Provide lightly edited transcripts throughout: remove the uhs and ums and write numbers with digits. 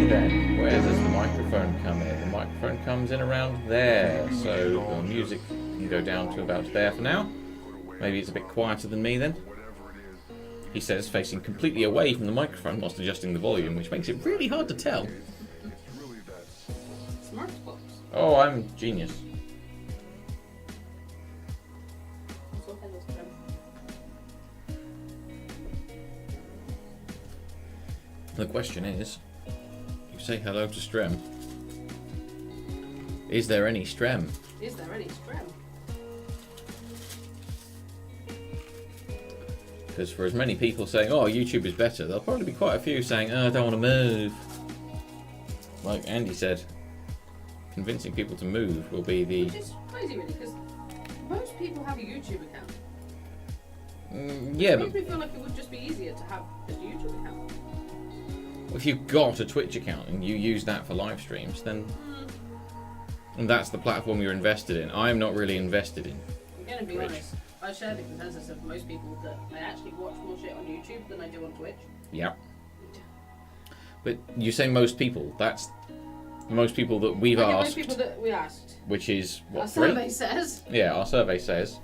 Okay then, where does the microphone come in? The microphone comes in around there, so the music can go down to about there for now. Maybe it's a bit quieter than me then. He says, facing completely away from the microphone whilst adjusting the volume, which makes it really hard to tell. Smart box. Oh, I'm genius. The question is, you say hello to Strem. Is there any Strem? Is there any Strem? Because for as many people saying, oh, YouTube is better, there'll probably be quite a few saying, oh, I don't want to move. Like Andy said, convincing people to move will be the... Which is crazy really, because most people have a YouTube account. Yeah, It but makes me feel like it would just be easier to have a YouTube account. if you've got a Twitch account and you use that for live streams, then... And that's the platform you're invested in. I'm not really invested in I'm going to be Twitch. honest. I share the consensus of most people that I actually watch more shit on YouTube than I do on Twitch. Yeah. But you say most people. That's most people that we've Okay, asked. most people that we asked. Which is, what, Our 3? survey says. Yeah, our survey says.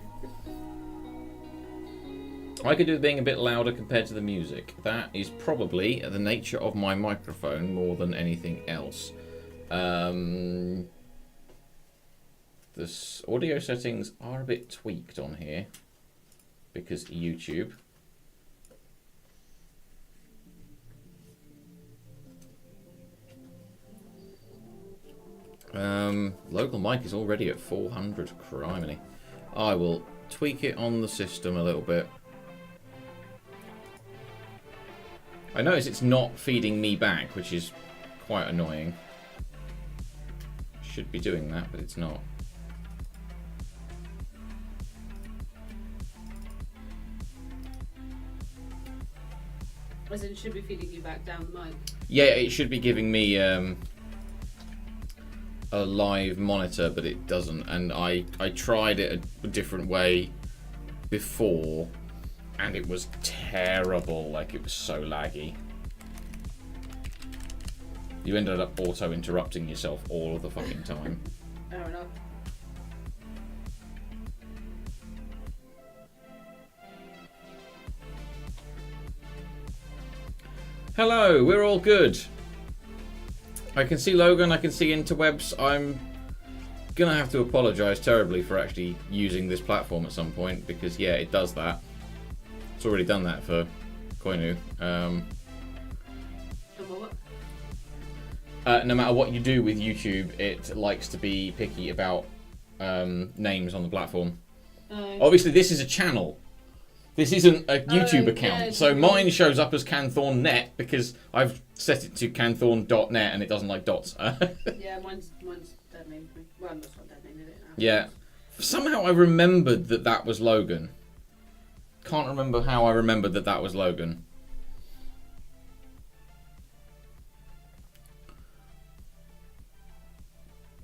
I could do with being a bit louder compared to the music. That is probably the nature of my microphone more than anything else. The audio settings are a bit tweaked on here because YouTube. Local mic is already at 400. Criminy. I will tweak it on the system a little bit. I notice it's not feeding me back, which is quite annoying. Should be doing that, but it's not. As in, should be feeding you back down the mic. Yeah, it should be giving me a live monitor, but it doesn't. And I tried it a different way before, and it was terrible. Like, it was so laggy. You ended up auto-interrupting yourself all of the fucking time. Fair enough. Hello, we're all good. I can see Logan, I can see interwebs. I'm gonna have to apologise terribly for actually using this platform at some point, because yeah, it does that. It's already done that for Koinu. No matter what you do with YouTube, it likes to be picky about names on the platform. Obviously, this is a channel. This isn't a YouTube account, yeah, so mine shows up as Canthorn.net because I've set it to Canthorn.net and it doesn't like dots. Yeah, mine's dead name. Well, that's not dead name, is it now? Yeah. Somehow I remembered that that was Logan. Can't remember how I remembered that that was Logan.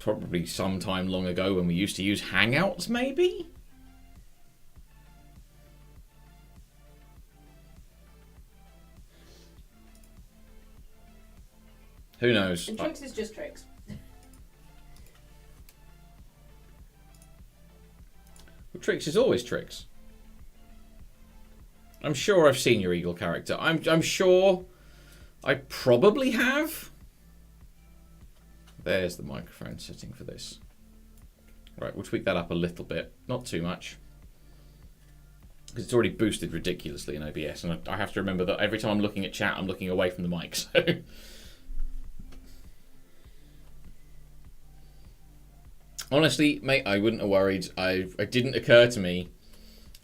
Probably sometime long ago when we used to use Hangouts, maybe? Who knows? And tricks is just tricks. Well, tricks is always tricks. I'm sure I've seen your Eagle character. I'm sure I probably have. There's the microphone setting for this. Right, we'll tweak that up a little bit. Not too much. Because it's already boosted ridiculously in OBS. And I have to remember that every time I'm looking at chat, I'm looking away from the mic. So... Honestly, mate, I wouldn't have worried. It didn't occur to me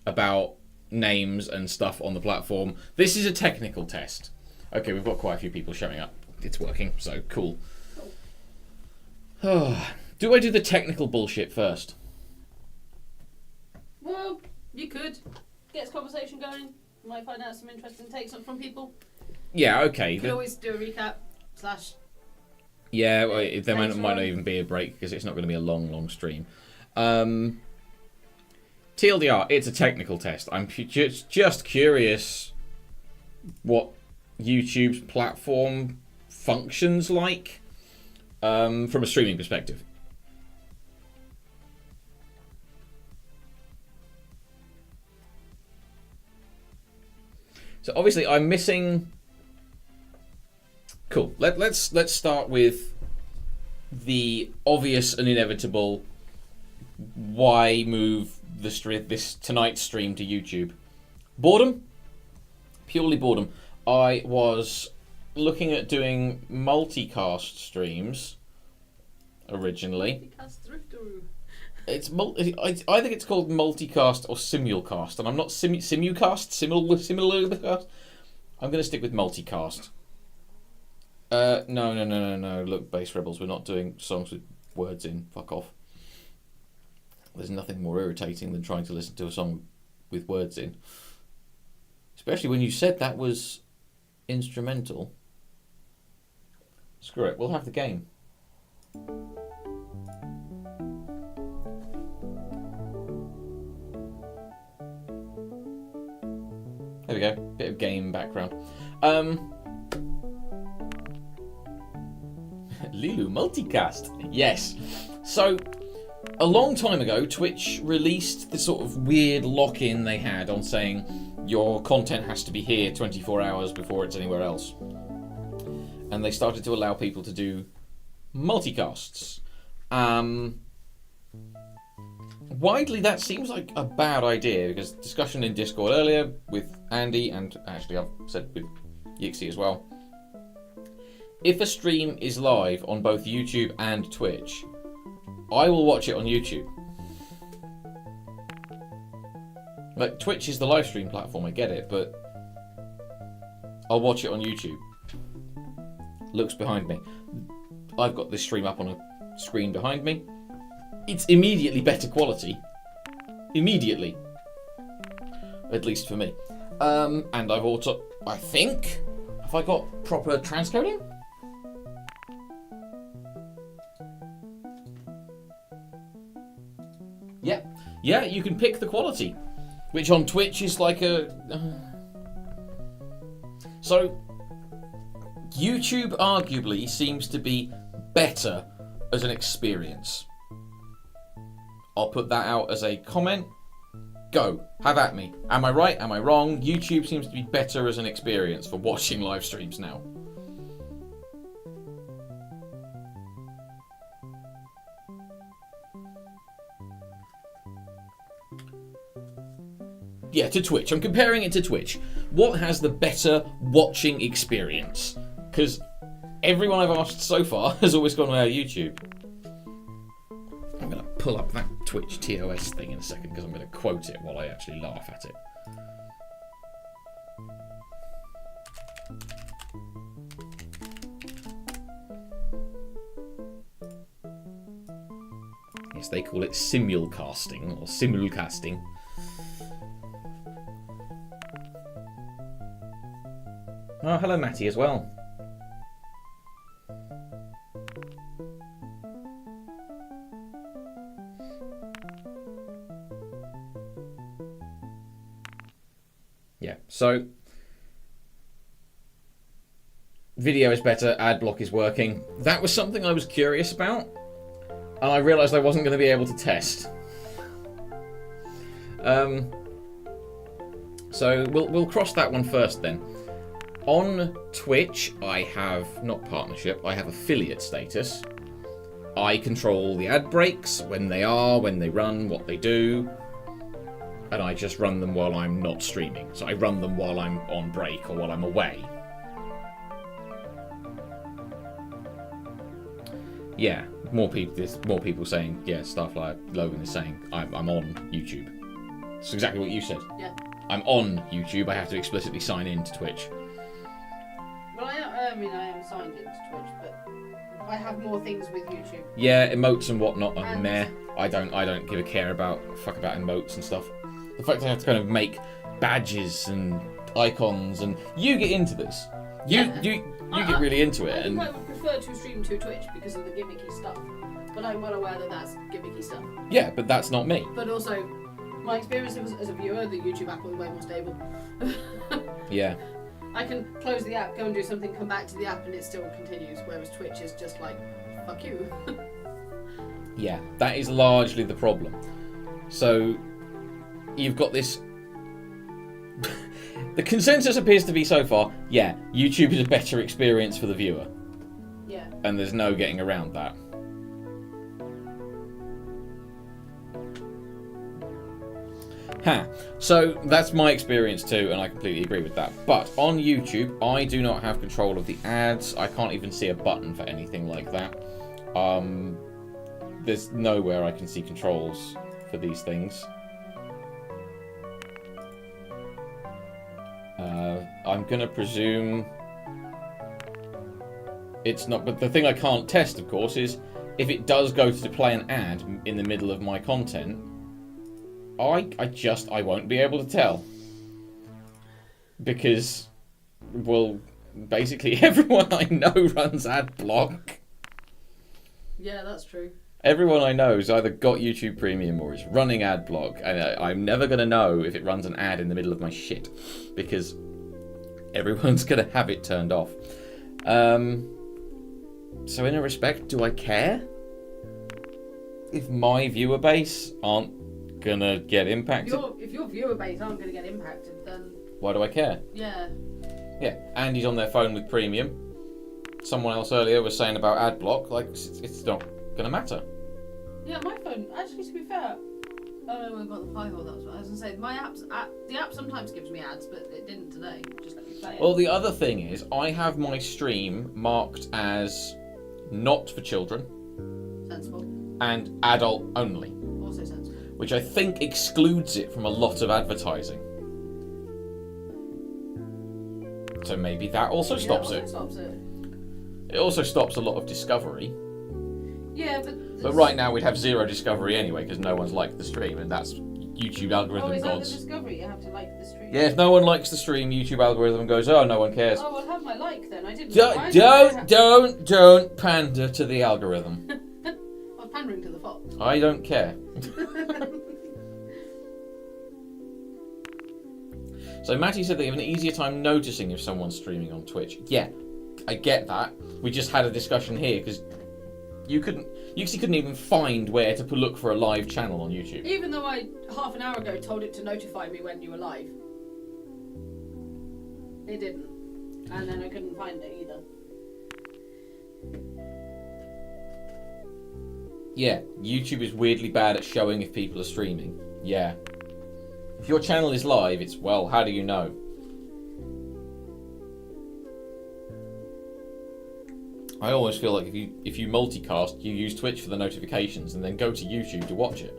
about names and stuff on the platform. This is a technical test. Okay, we've got quite a few people showing up. It's working, so cool. Do I do the technical bullshit first? Well, you could. Get this conversation going. You might find out some interesting takes from people. Yeah, okay. You could always do a recap / Yeah, well, there might not even be a break because it's not going to be a long stream. TLDR, it's a technical test. I'm just curious what YouTube's platform functions like from a streaming perspective. So obviously I'm missing. Cool. Let's start with the obvious and inevitable. Why move this tonight's stream to YouTube? Boredom. Purely boredom. I was looking at doing multicast streams originally. I think it's called multicast or simulcast, and I'm not simulcast. I'm going to stick with multicast. No. Look, Bass Rebels, we're not doing songs with words in. Fuck off. There's nothing more irritating than trying to listen to a song with words in. Especially when you said that was instrumental. Screw it, we'll have the game. There we go, bit of game background. Lilu multicast, yes. So, a long time ago, Twitch released the sort of weird lock-in they had on saying your content has to be here 24 hours before it's anywhere else. And they started to allow people to do multicasts. Widely, that seems like a bad idea, because discussion in Discord earlier with Andy, and actually I've said with Yixi as well. If a stream is live on both YouTube and Twitch, I will watch it on YouTube. Like, Twitch is the live stream platform, I get it, but I'll watch it on YouTube. Luke's behind me. I've got this stream up on a screen behind me. It's immediately better quality. Immediately. At least for me. And I've also, I think, have I got proper transcoding? Yeah, you can pick the quality, which on Twitch is like a... So, YouTube arguably seems to be better as an experience. I'll put that out as a comment. Go, have at me. Am I right? Am I wrong? YouTube seems to be better as an experience for watching live streams now. Yeah, to Twitch. I'm comparing it to Twitch. What has the better watching experience? Because everyone I've asked so far has always gone via YouTube. I'm going to pull up that Twitch TOS thing in a second, because I'm going to quote it while I actually laugh at it. Yes, they call it simulcasting, or simulcasting. Oh, hello Matty as well. Yeah, so video is better, ad block is working. That was something I was curious about, and I realised I wasn't going to be able to test. So we'll cross that one first then. On Twitch, I have, not partnership, I have affiliate status. I control the ad breaks, when they run, what they do. And I just run them while I'm not streaming. So I run them while I'm on break or while I'm away. Yeah, there's more people saying, yeah, stuff like Logan is saying, I'm on YouTube. It's exactly what you said. Yeah. I'm on YouTube, I have to explicitly sign in to Twitch. Well, I am signed into Twitch, but I have more things with YouTube. Yeah, emotes and whatnot are meh. I don't give a care about emotes and stuff. The fact that I have to kind of make badges and icons, and you get into this. You get really into it. I would prefer to stream to Twitch because of the gimmicky stuff, but I'm well aware that that's gimmicky stuff. Yeah, but that's not me. But also, my experience as a viewer, the YouTube app was way more stable. Yeah. I can close the app, go and do something, come back to the app, and it still continues. Whereas Twitch is just like, fuck you. Yeah, that is largely the problem. So, you've got this... The consensus appears to be so far, yeah, YouTube is a better experience for the viewer. Yeah. And there's no getting around that. So that's my experience too, and I completely agree with that. But on YouTube, I do not have control of the ads. I can't even see a button for anything like that. There's nowhere I can see controls for these things. I'm gonna presume it's not, but the thing I can't test, of course, is if it does go to play an ad in the middle of my content, I won't be able to tell. Because, well, basically everyone I know runs ad block. Yeah, that's true. Everyone I know has either got YouTube Premium or is running ad block, and I'm never going to know if it runs an ad in the middle of my shit, because everyone's going to have it turned off. So in a respect, do I care? If my viewer base aren't gonna get impacted? If your viewer base aren't gonna get impacted, then... Why do I care? Yeah. Yeah, Andy's on their phone with Premium. Someone else earlier was saying about ad block, like, it's not gonna matter. Yeah, my phone, actually, to be fair... Oh no, I've got the Pi-hole, that was what I was gonna say. The app sometimes gives me ads, but it didn't today. Just let me play it. Well, the other thing is, I have my stream marked as not for children. Sensible. And adult only. Also sensible. Which I think excludes it from a lot of advertising. So maybe that also stops it. It also stops a lot of discovery. Yeah, but right now we'd have zero discovery anyway, because no one's liked the stream, and that's YouTube algorithm is that gods. the discovery? You have to like the stream? Yeah, if no one likes the stream, YouTube algorithm goes, oh, no one cares. Oh, I'll have my like then. I didn't. Don't pander to the algorithm. I was pandering to the fox. I don't care. So Matty said they have an easier time noticing if someone's streaming on Twitch. Yeah, I get that. We just had a discussion here because you couldn't even find where to look for a live channel on YouTube. Even though I half an hour ago told it to notify me when you were live, it didn't, and then I couldn't find it either. Yeah, YouTube is weirdly bad at showing if people are streaming. Yeah. If your channel is live, it's, well, how do you know? I always feel like if you multicast, you use Twitch for the notifications and then go to YouTube to watch it.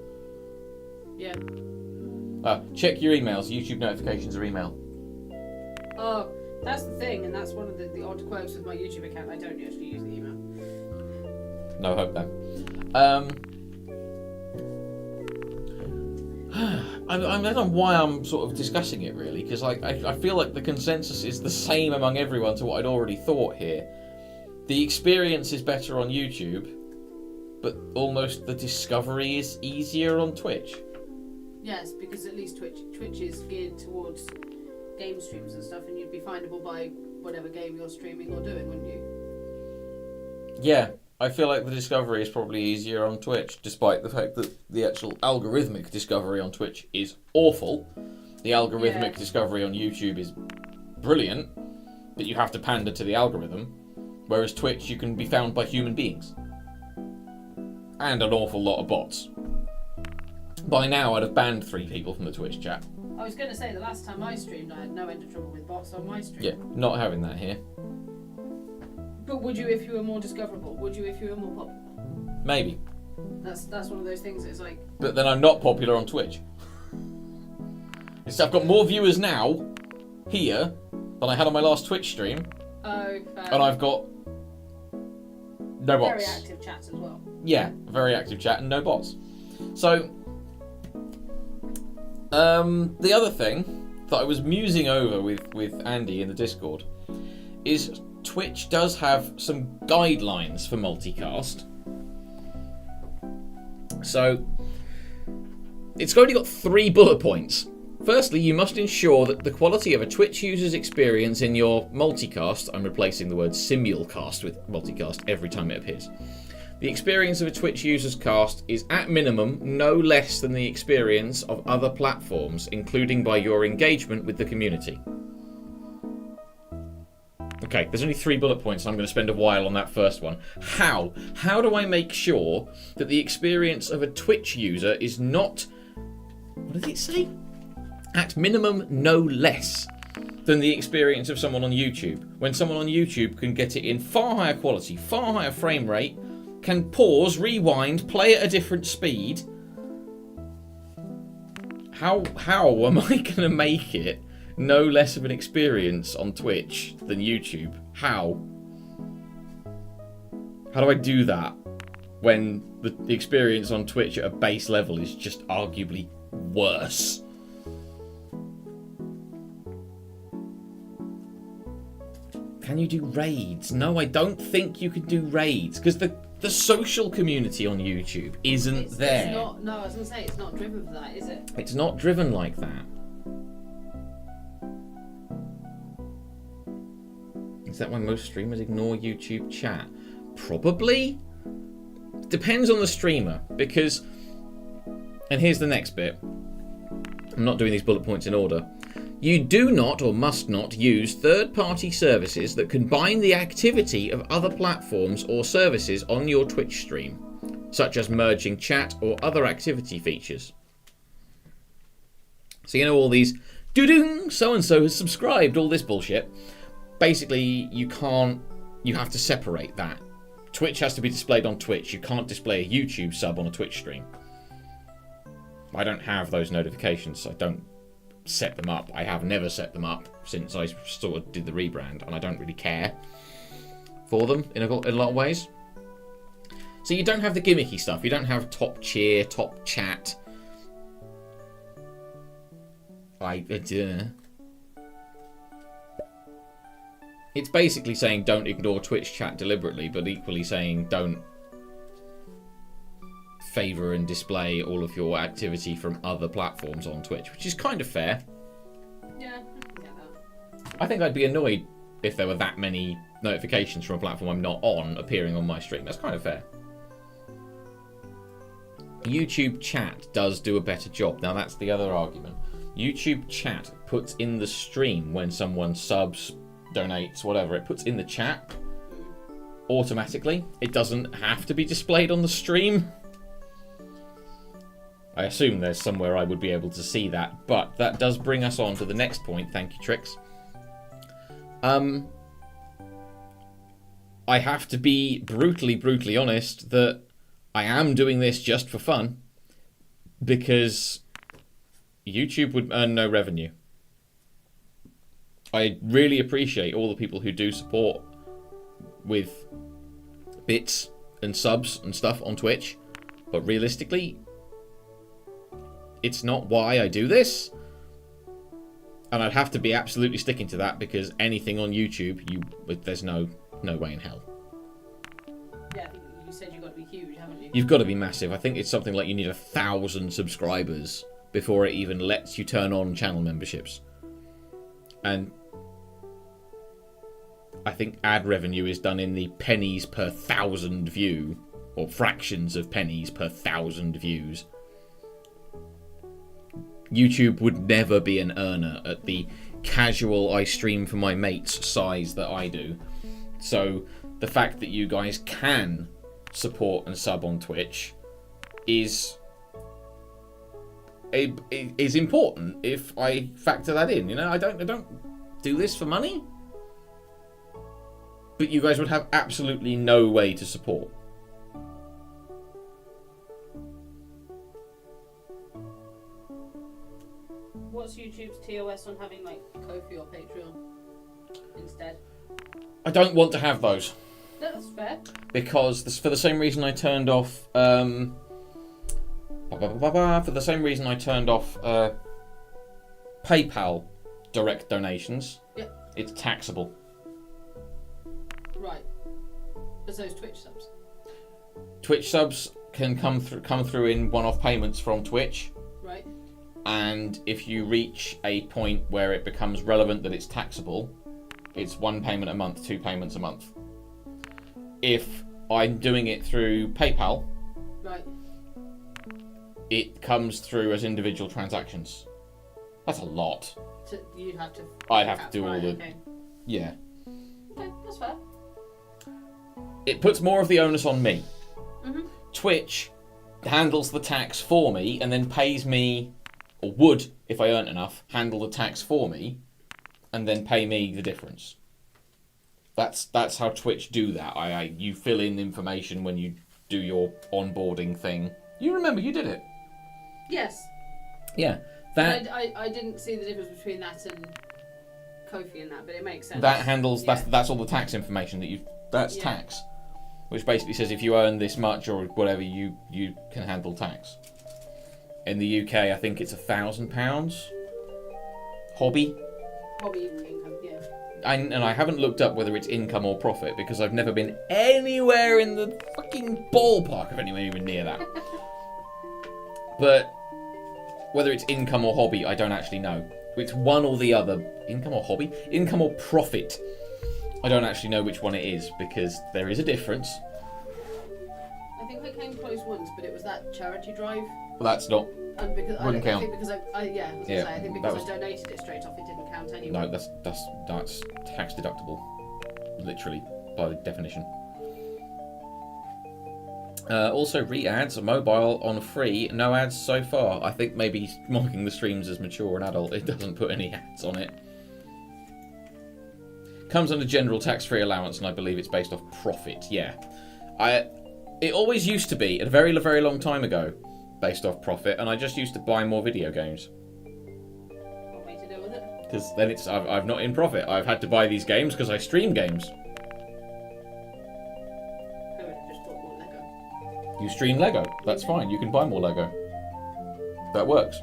Yeah. Check your emails. YouTube notifications are email. Oh, that's the thing, and that's one of the odd quirks with my YouTube account. I don't actually use the email. No hope then. I don't know why I'm sort of discussing it really, because I feel like the consensus is the same among everyone to what I'd already thought here. The experience is better on YouTube, but almost the discovery is easier on Twitch. Yes, because at least Twitch is geared towards game streams and stuff, and you'd be findable by whatever game you're streaming or doing, wouldn't you? Yeah, I feel like the discovery is probably easier on Twitch, despite the fact that the actual algorithmic discovery on Twitch is awful. The algorithmic discovery on YouTube is brilliant, but you have to pander to the algorithm. Whereas Twitch, you can be found by human beings. And an awful lot of bots. By now, I'd have banned 3 people from the Twitch chat. I was going to say, the last time I streamed, I had no end of trouble with bots on my stream. Yeah, not having that here. But would you if you were more discoverable? Would you if you were more popular? Maybe. That's one of those things that's like... But then I'm not popular on Twitch. I've got more viewers now, here, than I had on my last Twitch stream. Oh, fair. And I've got no bots. Very active chats as well. Yeah, very active chat and no bots. So, the other thing that I was musing over with Andy in the Discord is Twitch does have some guidelines for multicast. So, it's only got 3 bullet points. Firstly, you must ensure that the quality of a Twitch user's experience in your multicast, I'm replacing the word simulcast with multicast every time it appears. The experience of a Twitch user's cast is at minimum no less than the experience of other platforms, including by your engagement with the community. Okay, there's only 3 bullet points, and I'm going to spend a while on that first one. How? How do I make sure that the experience of a Twitch user is not... What did it say? At minimum, no less than the experience of someone on YouTube. When someone on YouTube can get it in far higher quality, far higher frame rate, can pause, rewind, play at a different speed. How am I going to make it no less of an experience on Twitch than YouTube? How? How do I do that when the experience on Twitch at a base level is just arguably worse? Can you do raids? No, I don't think you can do raids, because the social community on YouTube isn't there. It's not, no, I was going to say, it's not driven for that, is it? It's not driven like that. Is that why most streamers ignore YouTube chat? Probably. Depends on the streamer, because... And here's the next bit. I'm not doing these bullet points in order. You do not or must not use third-party services that combine the activity of other platforms or services on your Twitch stream, such as merging chat or other activity features. So you know all these, doo-doo, so-and-so has subscribed, all this bullshit. Basically, you have to separate that. Twitch has to be displayed on Twitch. You can't display a YouTube sub on a Twitch stream. I don't have those notifications. I don't set them up. I have never set them up since I sort of did the rebrand, and I don't really care for them in a lot of ways. So you don't have the gimmicky stuff. You don't have top cheer, top chat. It's basically saying don't ignore Twitch chat deliberately, but equally saying don't favour and display all of your activity from other platforms on Twitch, which is kind of fair. Yeah, I think I'd be annoyed if there were that many notifications from a platform I'm not on appearing on my stream. That's kind of fair. YouTube chat does do a better job. Now that's the other argument. YouTube chat puts in the stream when someone subs, donates, whatever. It puts in the chat automatically. It doesn't have to be displayed on the stream. I assume there's somewhere I would be able to see that, but that does bring us on to the next point. Thank you, Trix. I have to be brutally honest that I am doing this just for fun, because YouTube would earn no revenue. I really appreciate all the people who do support with bits and subs and stuff on Twitch, but realistically, it's not why I do this, and I'd have to be absolutely sticking to that, because anything on YouTube, there's no way in hell. Yeah, I think you said you've got to be huge, haven't you? You've got to be massive. I think it's something like you need 1,000 subscribers before it even lets you turn on channel memberships. And I think ad revenue is done in the pennies per 1,000 view, or fractions of pennies per 1,000 views. YouTube would never be an earner at the casual I stream for my mates size that I do. So the fact that you guys can support and sub on Twitch is important if I factor that in. You know, I don't do this for money, but you guys would have absolutely no way to support. What's YouTube's TOS on having like Ko-fi or Patreon instead? I don't want to have those. No, that's fair. Because for the same reason I turned off for the same reason I turned off PayPal direct donations. Yep. It's taxable. Right. As those Twitch subs. Twitch subs can come through in one-off payments from Twitch. Right. and if you reach a point where it becomes relevant that it's taxable, it's 1 payment a month, 2 payments a month. If I'm doing it through PayPal, Right. it comes through as individual transactions. That's a lot. So you'd have to. I'd have to do all the... Okay. Yeah. Okay, that's fair. It puts more of the onus on me. Mm-hmm. Twitch handles the tax for me and then pays me, or would, if I earned enough, handle the tax for me and then pay me the difference. That's how Twitch do that. You fill in information when you do your onboarding thing. You remember, you did it. Yes. Yeah. That I didn't see the difference between that and Kofi and that, but it makes sense. that handles Yeah. that's all the tax information that that's Yeah. tax. Which basically says if you earn this much or whatever, you can handle tax. In the UK, I think it's £1,000. Hobby. Hobby income, yeah. And I haven't looked up whether it's income or profit because I've never been anywhere in the fucking ballpark of anywhere even near that. But whether it's income or hobby, I don't actually know. It's one or the other. Income or hobby? Income or profit? I don't actually know which one it is because there is a difference. I think I came close once, but it was that charity drive. Well, that's not... And because Wouldn't I count. think because I was gonna Yeah, say, I think that because was- I donated it straight off, it didn't count anyway. No, that's tax deductible. Literally, by definition. Also, re-ads, mobile on free, no ads so far. I think maybe he's marking the streams as mature and adult. It doesn't put any ads on it. Comes under general tax-free allowance, and I believe it's based off profit. Yeah, it always used to be, a very, very long time ago, based off profit, and I just used to buy more video games. What way to deal with it? Because then I'm not in profit. I've had to buy these games because I stream games. I would have just bought more Lego. You stream Lego. That's fine. You can buy more Lego. That works.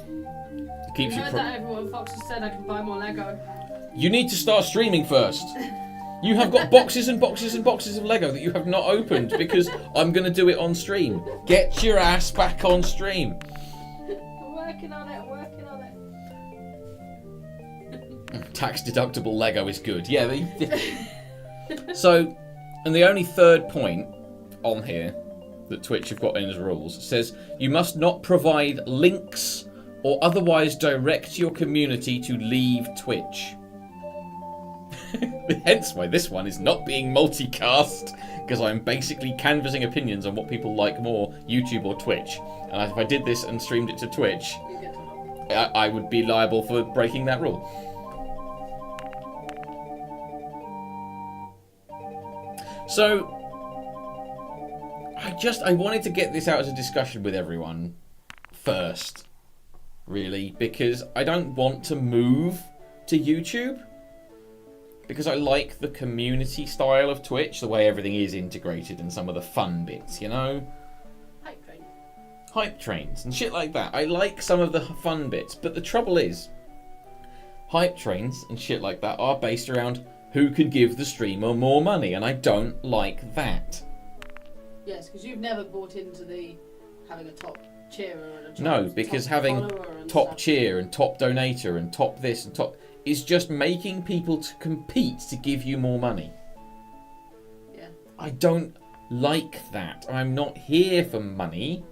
It keeps You you. heard that, everyone. Fox has said I can buy more Lego. You need to start streaming first. You have got boxes and boxes and boxes of Lego that you have not opened because I'm going to do it on stream. Get your ass back on stream. I'm working on it. Tax deductible Lego is good. Yeah. So, and the only third point on here that Twitch have got in as rules says you must not provide links or otherwise direct your community to leave Twitch. Hence why this one is not being multicast, because I'm basically canvassing opinions on what people like more, YouTube or Twitch. And if I did this and streamed it to Twitch, You get to I would be liable for breaking that rule. So, I wanted to get this out as a discussion with everyone first, really, because I don't want to move to YouTube. Because I like the community style of Twitch, the way everything is integrated and some of the fun bits, you know? hype train. Hype trains and shit like that. I like some of the fun bits, but the trouble is, hype trains and shit like that are based around who can give the streamer more money, and I don't like that. Yes, because you've never bought into the having a top cheerer and a top No, because top having follower and top stuff. cheer and top donator and top this and top is just making people to compete to give you more money. Yeah. I don't like that. I'm not here for money.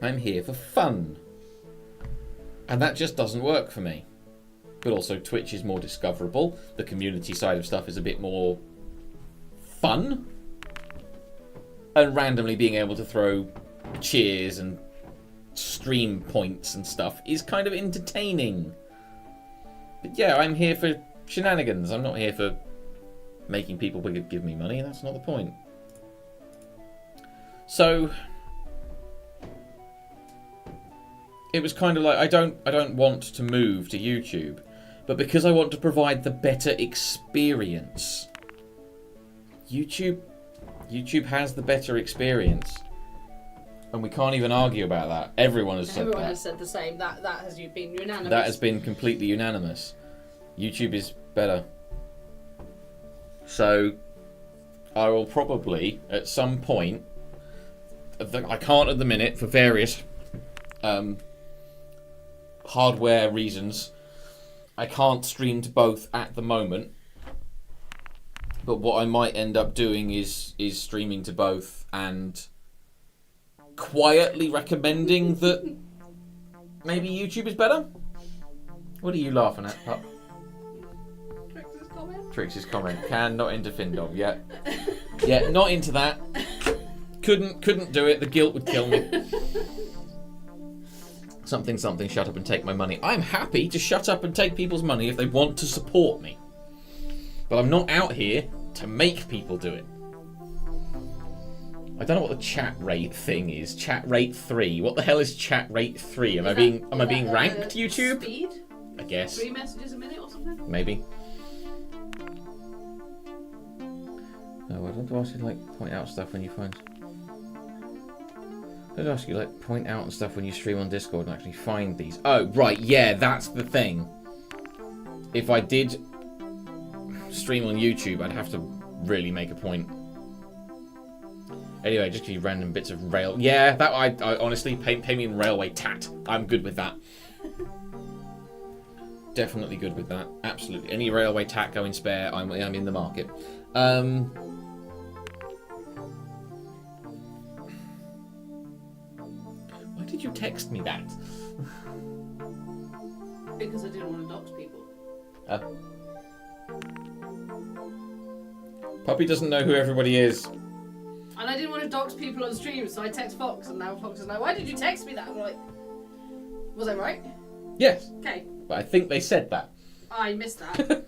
I'm here for fun. And that just doesn't work for me. But also Twitch is more discoverable. The community side of stuff is a bit more fun. And randomly being able to throw cheers and stream points and stuff is kind of entertaining. But yeah, I'm here for shenanigans. I'm not here for making people give me money. That's not the point. So it was kind of like I don't want to move to YouTube, but because I want to provide the better experience. YouTube has the better experience. And we can't even argue about that. Everyone has said Everyone that. has said the same. That has been unanimous. That has been completely unanimous. YouTube is better. So, I will probably, at some point, I can't at the minute for various hardware reasons, I can't stream to both at the moment. But what I might end up doing is streaming to both and quietly recommending that maybe YouTube is better. What are you laughing at, pup? Trixie's comment. Can not into Findom. Yeah. Yeah, not into that. Couldn't do it. The guilt would kill me. Something, shut up and take my money. I'm happy to shut up and take people's money if they want to support me. But I'm not out here to make people do it. I don't know what the chat rate thing is. Chat rate 3. What the hell is chat rate 3? Am I being ranked, YouTube? Speed? I guess. 3 messages a minute or something? Maybe. No, I don't ask you to like point out stuff when you find. I don't ask you like point out and stuff when you stream on Discord and actually find these. Oh, right, yeah, that's the thing. If I did stream on YouTube, I'd have to really make a point. Anyway, just give you random bits of rail. Yeah, that I honestly pay me in railway tat. I'm good with that. Definitely good with that. Absolutely. Any railway tat going spare, I'm in the market. Why did you text me that? Because I didn't want to dox people. Puppy doesn't know who everybody is. And I didn't want to dox people on stream, so I text Fox, and now Fox is like, why did you text me that? I'm like, was I right? Yes. Okay. But I think they said that. I missed that.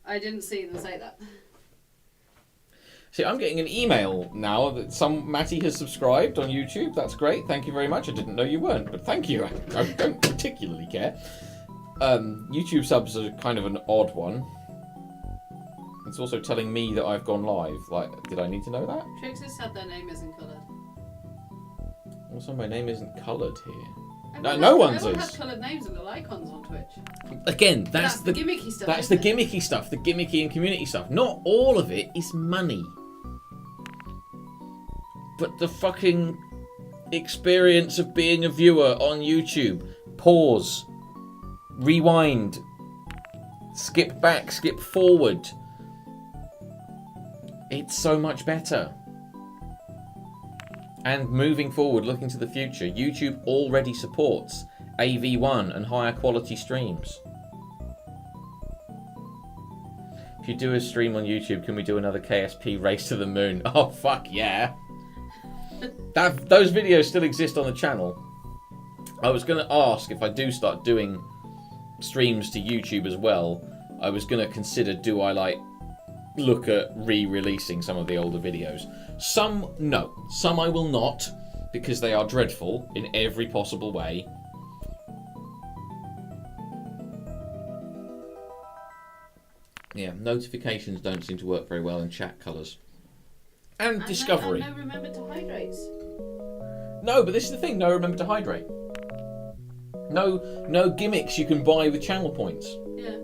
I didn't see them say that. See, I'm getting an email now that Matty has subscribed on YouTube. That's great. Thank you very much. I didn't know you weren't, but thank you. I don't particularly care. YouTube subs are kind of an odd one. It's also telling me that I've gone live. Like, did I need to know that? Trixie said their name isn't coloured. Also, my name isn't coloured here. Everyone No one's Everyone is. has coloured names and little icons on Twitch. Again, that's the gimmicky stuff. That's the gimmicky stuff, the gimmicky and community stuff. Not all of it is money. But the fucking experience of being a viewer on YouTube. Pause. Rewind. Skip back, skip forward. It's so much better. And moving forward, looking to the future, YouTube already supports AV1 and higher quality streams. If you do a stream on YouTube, can we do another KSP race to the moon? Oh, fuck yeah. Those videos still exist on the channel. I was going to ask if I do start doing streams to YouTube as well, I was going to consider, do I like look at re-releasing some of the older videos? Some, no. Some I will not, because they are dreadful in every possible way. Yeah, notifications don't seem to work very well in chat colours. And discovery. No remember to hydrate. No, but this is the thing, no remember to hydrate. No gimmicks you can buy with channel points. Yeah.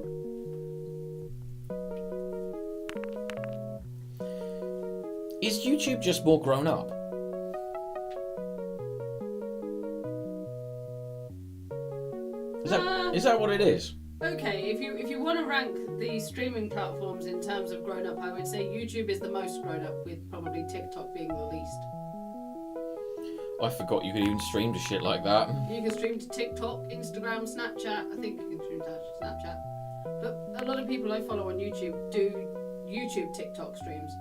Is YouTube just more grown up? Is that what it is? Okay, if you want to rank the streaming platforms in terms of grown up, I would say YouTube is the most grown up, with probably TikTok being the least. I forgot you could even stream to shit like that. You can stream to TikTok, Instagram, Snapchat. I think you can stream to Snapchat. But a lot of people I follow on YouTube do YouTube TikTok streams.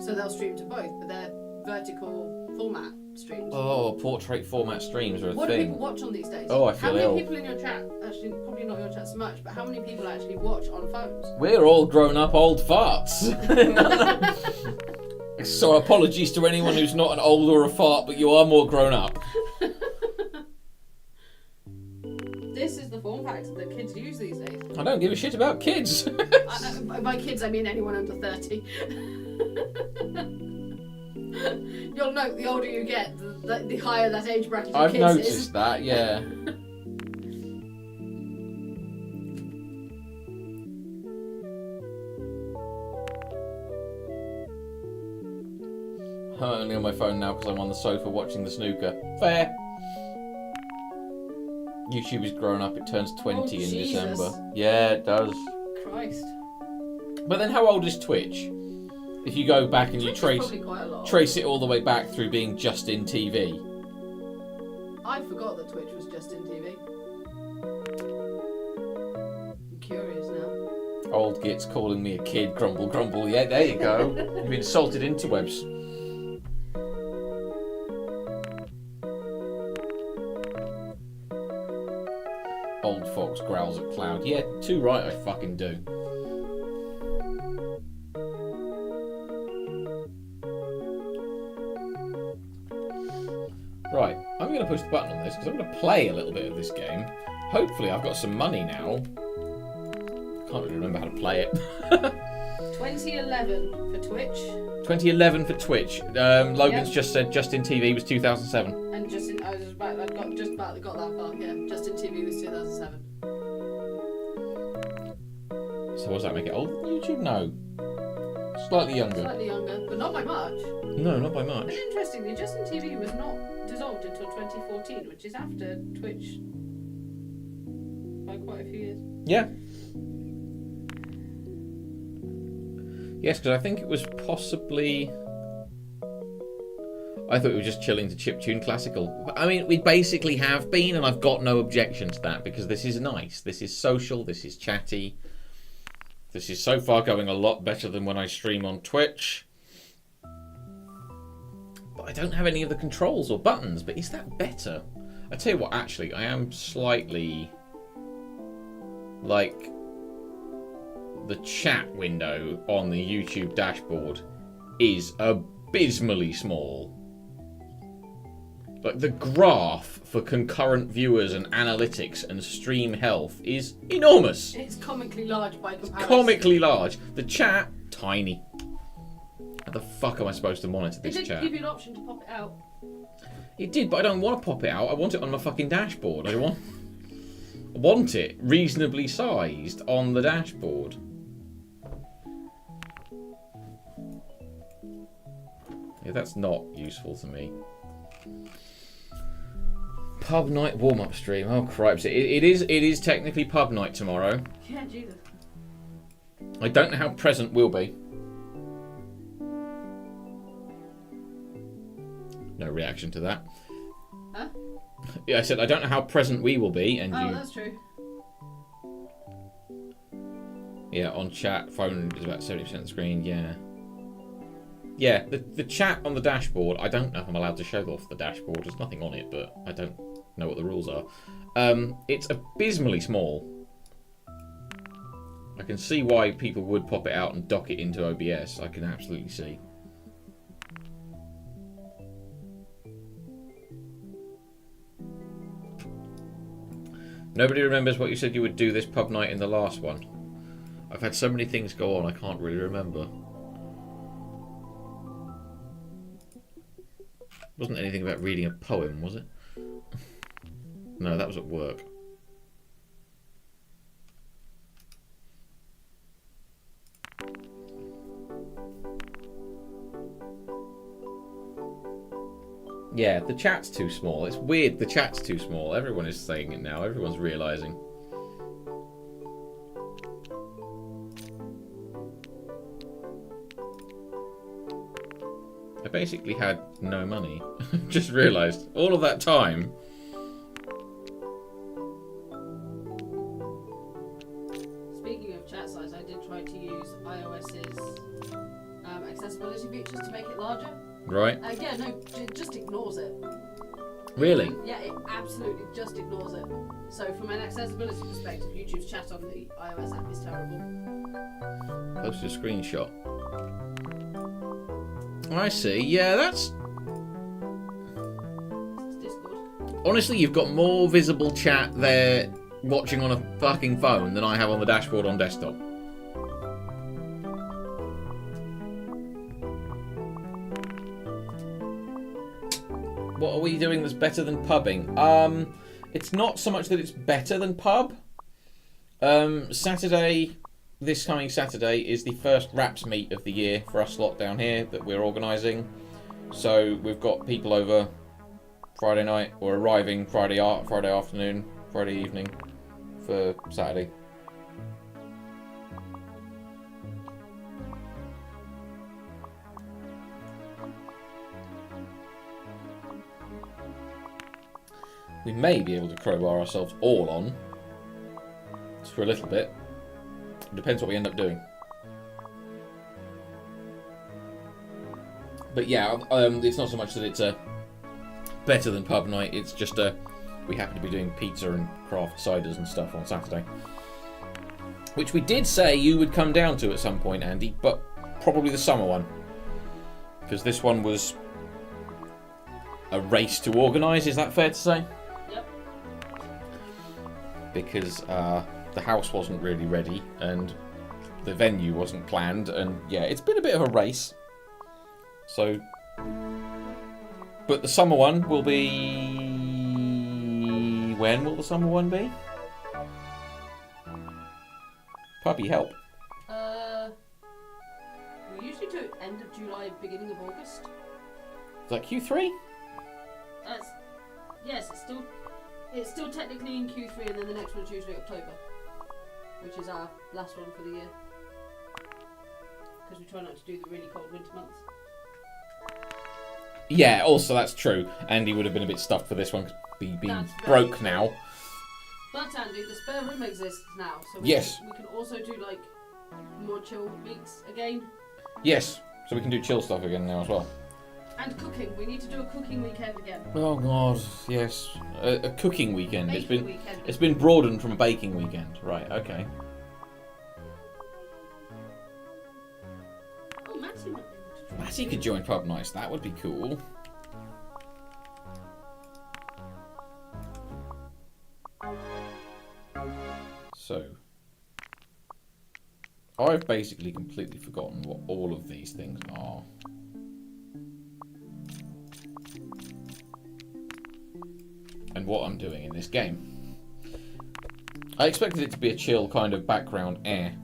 So they'll stream to both, but they're vertical format streams. Oh, portrait format streams are a what thing. do people watch on these days? Oh, I feel How many ill. people in your chat, actually probably not your chat so much, but how many people actually watch on phones? We're all grown up old farts. So apologies to anyone who's not an old or a fart, but you are more grown up. This is the form factor that kids use these days. I don't give a shit about kids. By kids, I mean anyone under 30. You'll note the older you get, the higher that age bracket of I've kids noticed is. that, yeah. I'm only on my phone now because I'm on the sofa watching the snooker. Fair. YouTube is growing up. It turns 20 in Jesus. December. Yeah, it does. Christ. But then how old is Twitch? If you go back and Twitch you is probably quite a lot. trace it all the way back through being Justin TV. I forgot that Twitch was just in TV. I'm curious now. Old Git's calling me a kid, grumble, grumble. Yeah, there you go. You've been insulted interwebs. Old Fox growls at Cloud. Yeah, too right I fucking do. Right, I'm going to push the button on this because I'm going to play a little bit of this game. Hopefully I've got some money now. Can't really remember how to play it. 2011 for Twitch. 2011 for Twitch. Logan's just said Justin TV was 2007. And Justin, I just about got that far. Yeah, Justin TV was 2007. So what does that make it? Old YouTube? No. Slightly younger. Slightly younger, but not by much. No, not by much. But interestingly, Justin TV was not dissolved until 2014, which is after Twitch by quite a few years. Yeah. Yes, because I think it was possibly... I thought we were just chilling to chiptune classical. I mean, we basically have been, and I've got no objection to that, because this is nice. This is social, this is chatty. This is so far going a lot better than when I stream on Twitch. But I don't have any of the controls or buttons, but is that better? I tell you what, actually, I am slightly... like... the chat window on the YouTube dashboard is abysmally small. Like, the graph for concurrent viewers and analytics and stream health is enormous. It's comically large by comparison. It's comically large. The chat, tiny. How the fuck am I supposed to monitor this chat? It chat? did give you an option to pop it out. It did, but I don't want to pop it out. I want it on my fucking dashboard. I want it reasonably sized on the dashboard. Yeah, that's not useful to me. Pub night warm-up stream. Oh, cripes. It is technically pub night tomorrow. Yeah, Jesus. I don't know how present will be. No reaction to that. Huh? Yeah, I said I don't know how present we will be, and Oh, that's true. Yeah, on chat, phone is about 70% of the screen, yeah. Yeah, the chat on the dashboard, I don't know if I'm allowed to show off the dashboard. There's nothing on it, but I don't know what the rules are. It's abysmally small. I can see why people would pop it out and dock it into OBS. I can absolutely see. Nobody remembers what you said you would do this pub night in the last one. I've had so many things go on, I can't really remember. Wasn't anything about reading a poem, was it? No, that was at work. Yeah, the chat's too small. It's weird, the chat's too small. Everyone is saying it now. Everyone's realising. I basically had no money. Just realised. All of that time. Speaking of chat size, I did try to use iOS's accessibility features to make it larger. Right. Yeah, no, it just ignores it. Really? Yeah, it absolutely just ignores it. So from an accessibility perspective, YouTube's chat on the iOS app is terrible. Post a screenshot. I see. Yeah, that's... It's Discord. Honestly, you've got more visible chat there watching on a fucking phone than I have on the dashboard on desktop. What are we doing that's better than pubbing? It's not so much that it's better than pub. Saturday... This coming Saturday is the first Raps meet of the year for us lot down here that we're organising. So we've got people over Friday night or arriving Friday afternoon, Friday evening for Saturday. We may be able to crowbar ourselves all on just for a little bit. It depends what we end up doing. But yeah, it's not so much that it's better than pub night, it's just we happen to be doing pizza and craft ciders and stuff on Saturday. Which we did say you would come down to at some point, Andy, but probably the summer one. Because this one was a race to organise, is that fair to say? Yep. Because the house wasn't really ready and the venue wasn't planned, and yeah, it's been a bit of a race. So, but the summer one will be... When will the summer one be? Puppy, help. We usually do end of July, beginning of August. Is that Q3? Yes, it's still technically in Q3, and then the next one's usually October, which is our last one for the year. Because we try not to do the really cold winter months. Yeah, also that's true. Andy would have been a bit stuffed for this one, being broke now. But Andy, the spare room exists now, so we can also do like more chill weeks again. Yes, so we can do chill stuff again now as well. And cooking. We need to do a cooking weekend again. Oh God, yes, a cooking weekend. Weekend. It's been broadened from a baking weekend, right? Okay. Oh, Matty might be able to join. Matty could join pub nights. That would be cool. So, I've basically completely forgotten what all of these things are. And what I'm doing in this game. I expected it to be a chill kind of background air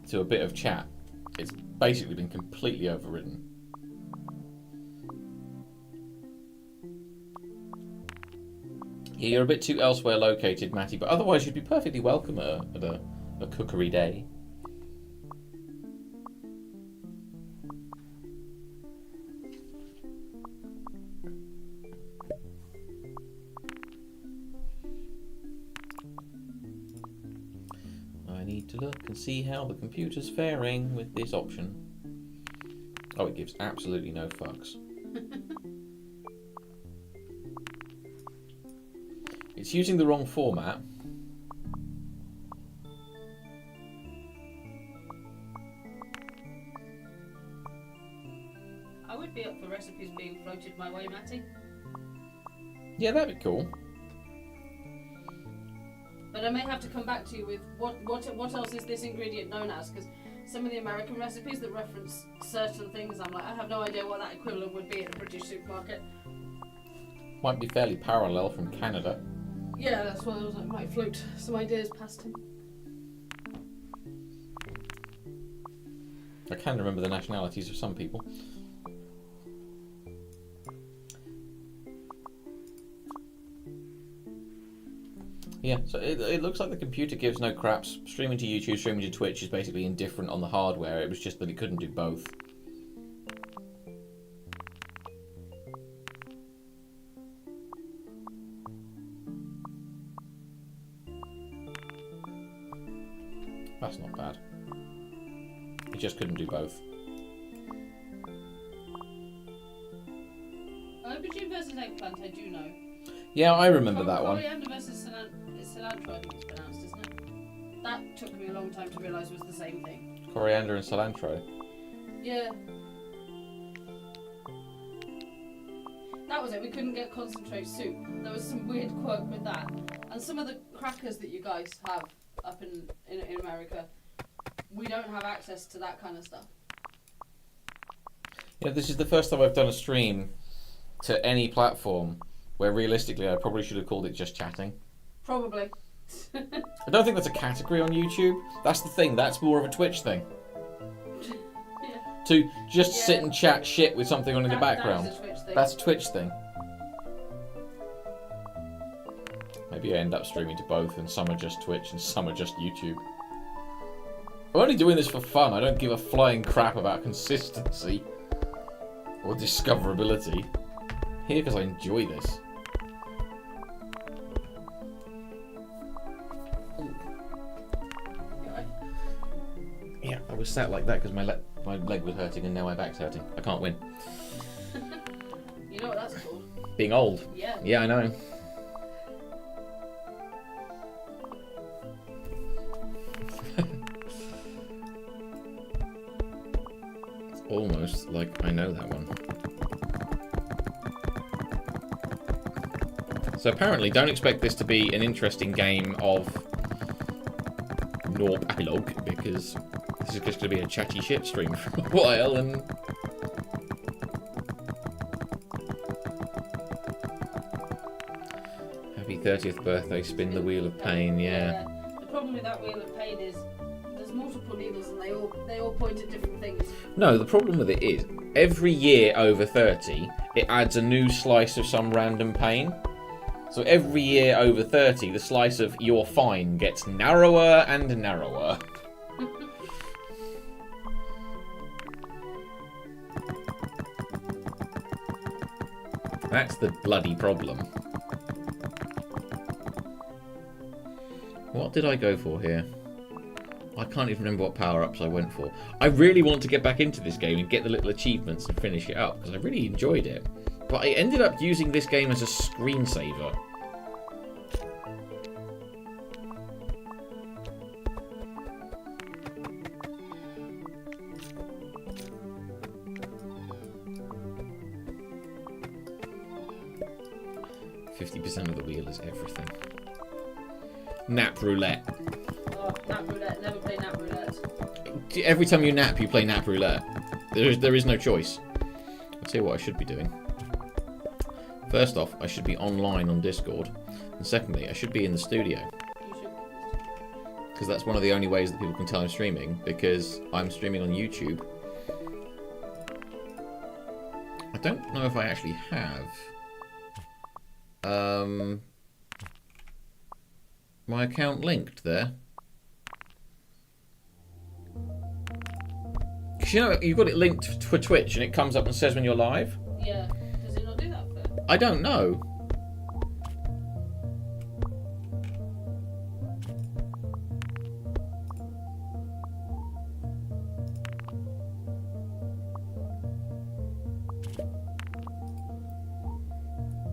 to a bit of chat. It's basically been completely overridden. Yeah, you're a bit too elsewhere located, Matty, but otherwise you'd be perfectly welcome at a cookery day. I need to look and see how the computer's faring with this option. Oh, it gives absolutely no fucks. It's using the wrong format. I would be up for recipes being floated my way, Matty. Yeah, that'd be cool. But I may have to come back to you with what else is this ingredient known as? Because some of the American recipes that reference certain things, I'm like, I have no idea what that equivalent would be at a British supermarket. Might be fairly parallel from Canada. Yeah, that's why I was like, might float some ideas past him. I can remember the nationalities of some people. Yeah, so it looks like the computer gives no craps. Streaming to YouTube, streaming to Twitch is basically indifferent on the hardware. It was just that it couldn't do both. That's not bad. It just couldn't do both. Aubergine versus eggplant, I do know. Yeah, I remember that one. Coriander versus cilantro, I think it's pronounced, isn't it? That took me a long time to realise was the same thing. Coriander and cilantro. Yeah. That was it, we couldn't get concentrate soup. There was some weird quirk with that. And some of the crackers that you guys have up in America, we don't have access to that kind of stuff. Yeah, this is the first time I've done a stream to any platform where realistically I probably should have called it just chatting. Probably. I don't think that's a category on YouTube. That's the thing, that's more of a Twitch thing. Yeah. To just sit and chat shit with something on in the background. That is a Twitch thing. That's a Twitch thing. Maybe I end up streaming to both, and some are just Twitch and some are just YouTube. I'm only doing this for fun. I don't give a flying crap about consistency or discoverability. I'm here because I enjoy this. Yeah, I was sat like that because my leg was hurting and now my back's hurting. I can't win. You know what that's called? Being old. Yeah. Yeah, I know. It's almost like I know that one. So apparently, don't expect this to be an interesting game of gnorp Apologue, because this is just going to be a chatty shit stream for a while, and happy 30th birthday, spin the wheel of pain, yeah. The problem with that wheel of pain is there's multiple needles and they all point at different things. No, the problem with it is, every year over 30, it adds a new slice of some random pain. So every year over 30, the slice of you're fine gets narrower and narrower. That's the bloody problem. What did I go for here? I can't even remember what power-ups I went for. I really want to get back into this game and get the little achievements and finish it up, because I really enjoyed it. But I ended up using this game as a screensaver. Of the wheel is everything. Nap roulette. Oh, nap roulette. Never play nap roulette. Every time you nap, you play nap roulette. There is no choice. I'll tell you what I should be doing. First off, I should be online on Discord. And secondly, I should be in the studio. You should. Because that's one of the only ways that people can tell I'm streaming. Because I'm streaming on YouTube. I don't know if I actually have... my account linked there. Because you know, you've got it linked for Twitch and it comes up and says when you're live. Yeah. Does it not do that for? I don't know.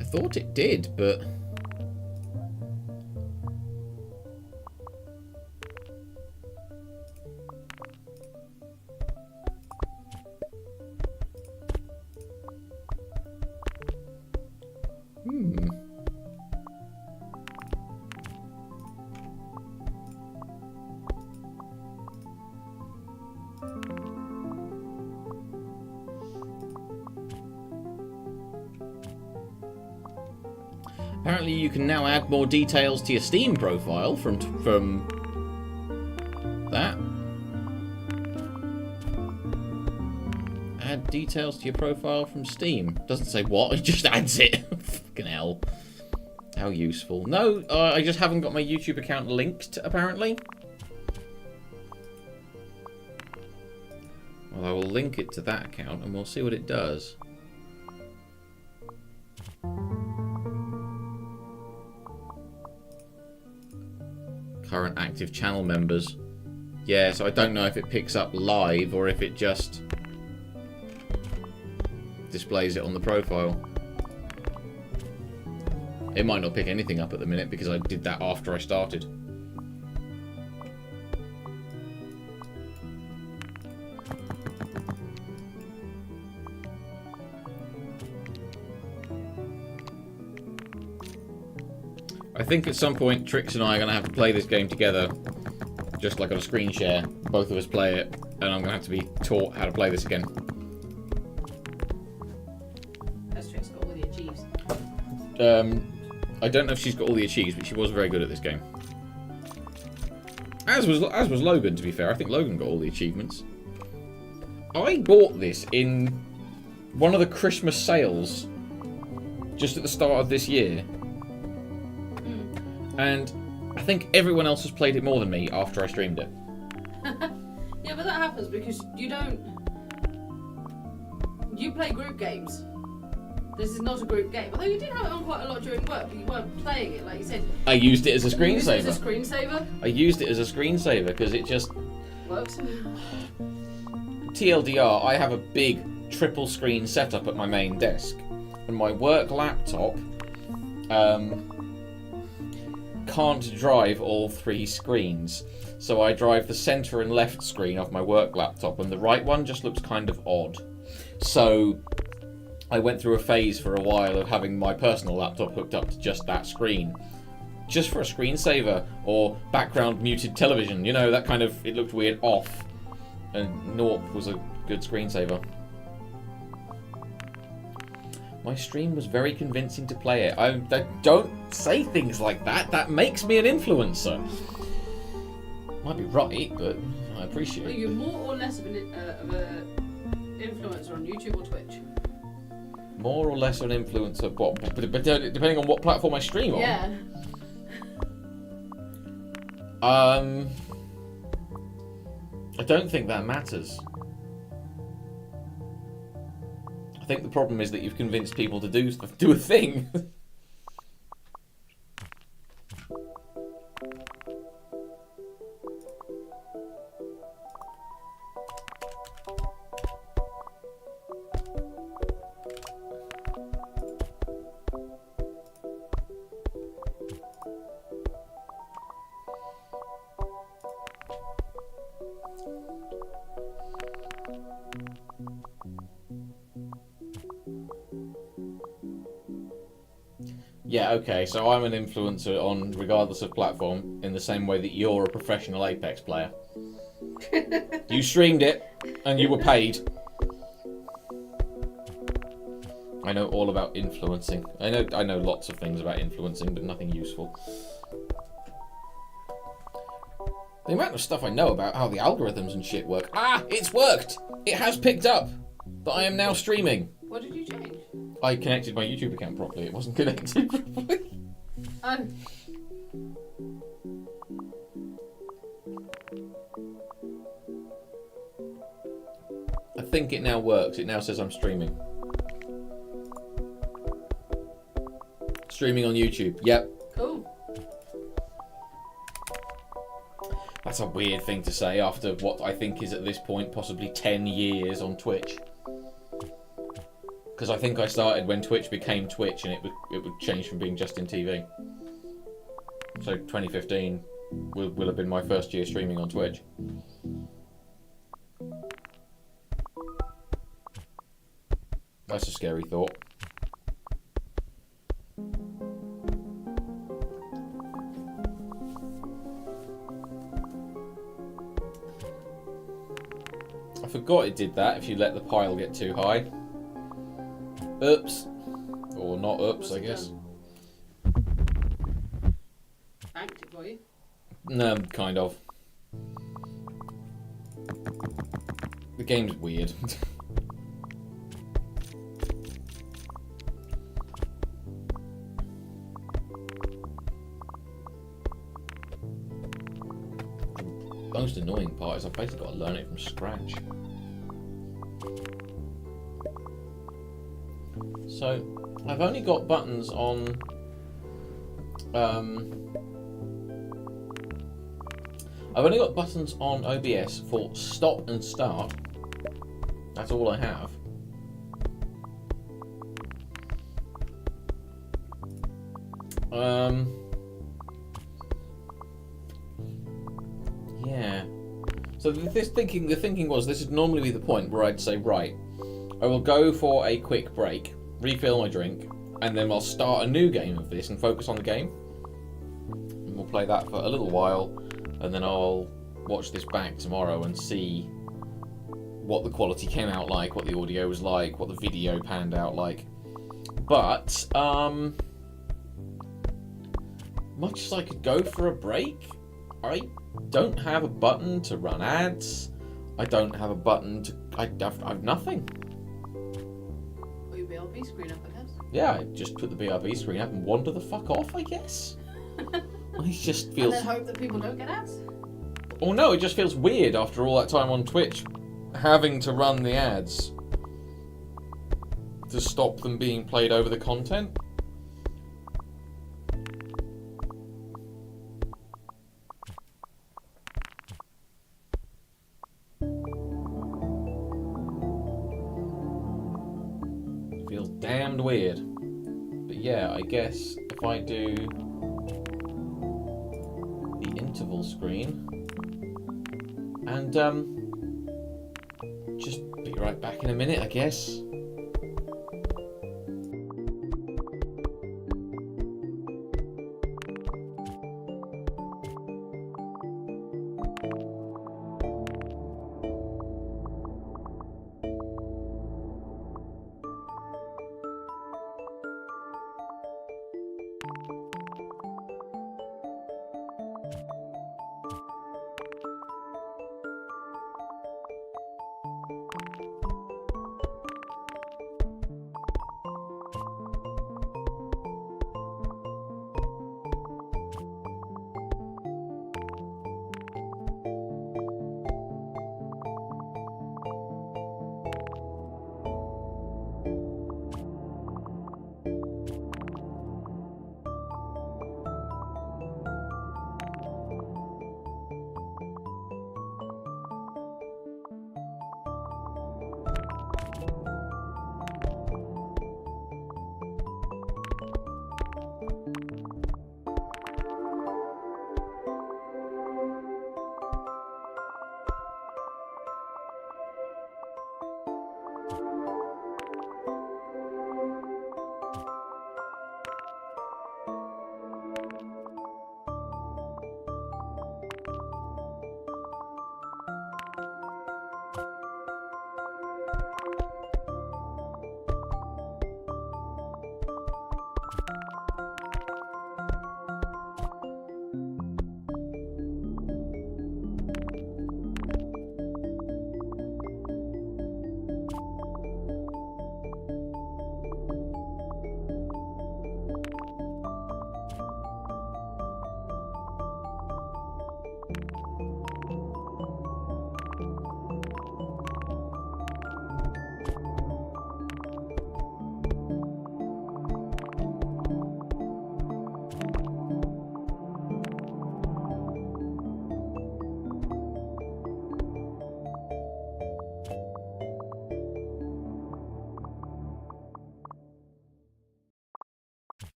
I thought it did, but... Apparently you can now add more details to your Steam profile from that. Add details to your profile from Steam. Doesn't say what, it just adds it. Fucking hell. How useful. No, I just haven't got my YouTube account linked, apparently. Well, I will link it to that account and we'll see what it does. Current active channel members. Yeah, so I don't know if it picks up live or if it just displays it on the profile. It might not pick anything up at the minute because I did that after I started. I think at some point Trix and I are going to have to play this game together, just like on a screen share. Both of us play it, and I'm going to have to be taught how to play this again. Has Trix got all the achieves? I don't know if she's got all the achieves, but she was very good at this game. As was Logan, to be fair. I think Logan got all the achievements. I bought this in one of the Christmas sales just at the start of this year. And I think everyone else has played it more than me after I streamed it. Yeah, but that happens because you play group games. This is not a group game. Although you did have it on quite a lot during work, but you weren't playing it, like you said. I used it as a screensaver. I used it as a screensaver? I used it as a screensaver because it just... Works. TLDR, I have a big triple screen setup at my main desk. And my work laptop can't drive all 3 screens. So I drive the centre and left screen of my work laptop, and the right one just looks kind of odd. So I went through a phase for a while of having my personal laptop hooked up to just that screen. Just for a screensaver or background muted television. You know, that kind of, it looked weird off. And gnorp was a good screensaver. My stream was very convincing to play it. I don't say things like that. That makes me an influencer. Might be right, but I appreciate it. Are you more or less of an influencer on YouTube or Twitch? More or less of an influencer, what? But depending on what platform I stream on. Yeah. I don't think that matters. I think the problem is that you've convinced people to do a thing. Yeah, okay, so I'm an influencer on regardless of platform in the same way that you're a professional Apex player. You streamed it and you were paid. I know all about influencing. I know lots of things about influencing, but nothing useful. The amount of stuff I know about how the algorithms and shit work. Ah, it's worked! It has picked up that I am now streaming. What did you change? I connected my YouTube account properly. It wasn't connected properly. Oh. I think it now works. It now says I'm streaming. Streaming on YouTube. Yep. Cool. That's a weird thing to say after what I think is at this point possibly 10 years on Twitch. Because I think I started when Twitch became Twitch and it would change from being Justin TV. So 2015 will have been my first year streaming on Twitch. That's a scary thought. I forgot it did that if you let the pile get too high. Oops. Or not oops, I guess. Banked it for you? No, kind of. The game's weird. The most annoying part is I've basically got to learn it from scratch. So, I've only got buttons on OBS for stop and start. That's all I have. Yeah. So the thinking was this would normally be the point where I'd say, right, I will go for a quick break, refill my drink, and then I'll start a new game of this and focus on the game. And we'll play that for a little while, and then I'll watch this back tomorrow and see what the quality came out like, what the audio was like, what the video panned out like. But, much as I could go for a break, I don't have a button to run ads. I don't have a button to... I have nothing. Put your BRB screen up, I guess. Yeah, I just put the BRB screen up and wander the fuck off, I guess. It just And feels... then hope that people don't get ads? Oh no, it just feels weird after all that time on Twitch having to run the ads to stop them being played over the content. Feels damned weird. But yeah, I guess if I do the interval screen and just be right back in a minute, I guess.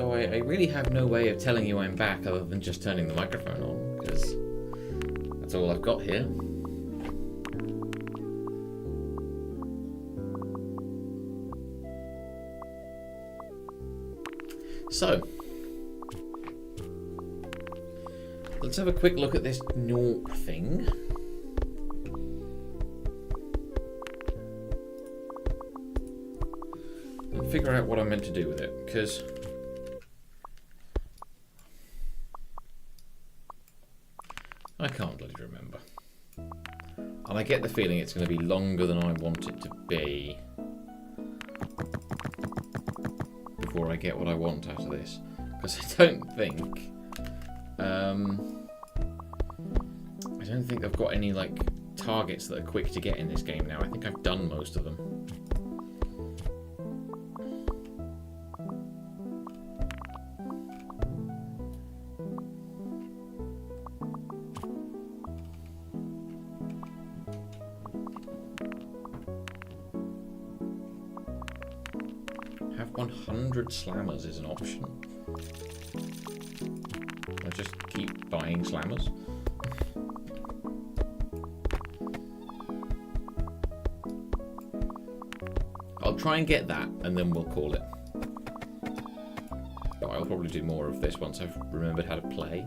So I really have no way of telling you I'm back other than just turning the microphone on, because that's all I've got here. So, let's have a quick look at this gnorp thing. And figure out what I'm meant to do with it, because I can't bloody remember. And I get the feeling it's going to be longer than I want it to be before I get what I want out of this. Because I don't think I've got any like targets that are quick to get in this game now. I think I've done most of them. Have 100 slammers is an option. I just keep buying slammers. I'll try and get that and then we'll call it. But I'll probably do more of this once I've remembered how to play.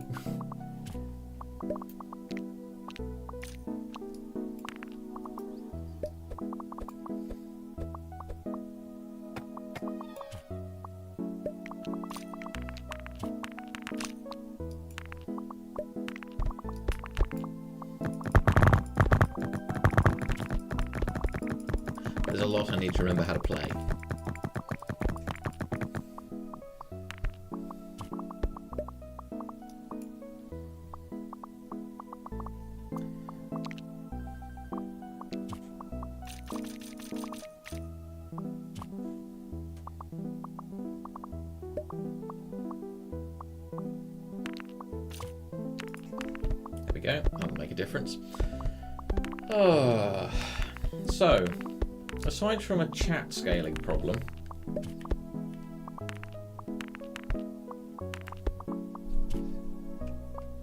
There's a lot I need to remember how to play. There we go, that'll make a difference. So, aside from a chat scaling problem,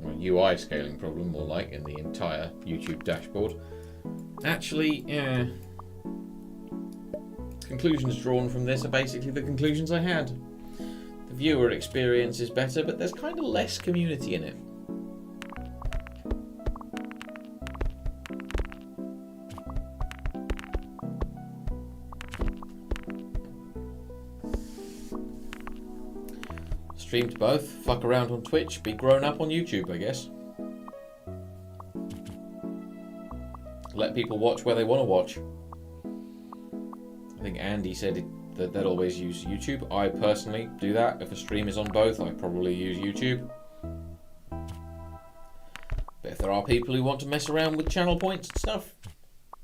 or UI scaling problem, more like, in the entire YouTube dashboard, actually, conclusions drawn from this are basically the conclusions I had. The viewer experience is better, but there's kind of less community in it. Stream to both, fuck around on Twitch, be grown up on YouTube, I guess. Let people watch where they want to watch. I think Andy said that they'd always use YouTube. I personally do that. If a stream is on both, I probably use YouTube. But if there are people who want to mess around with channel points and stuff,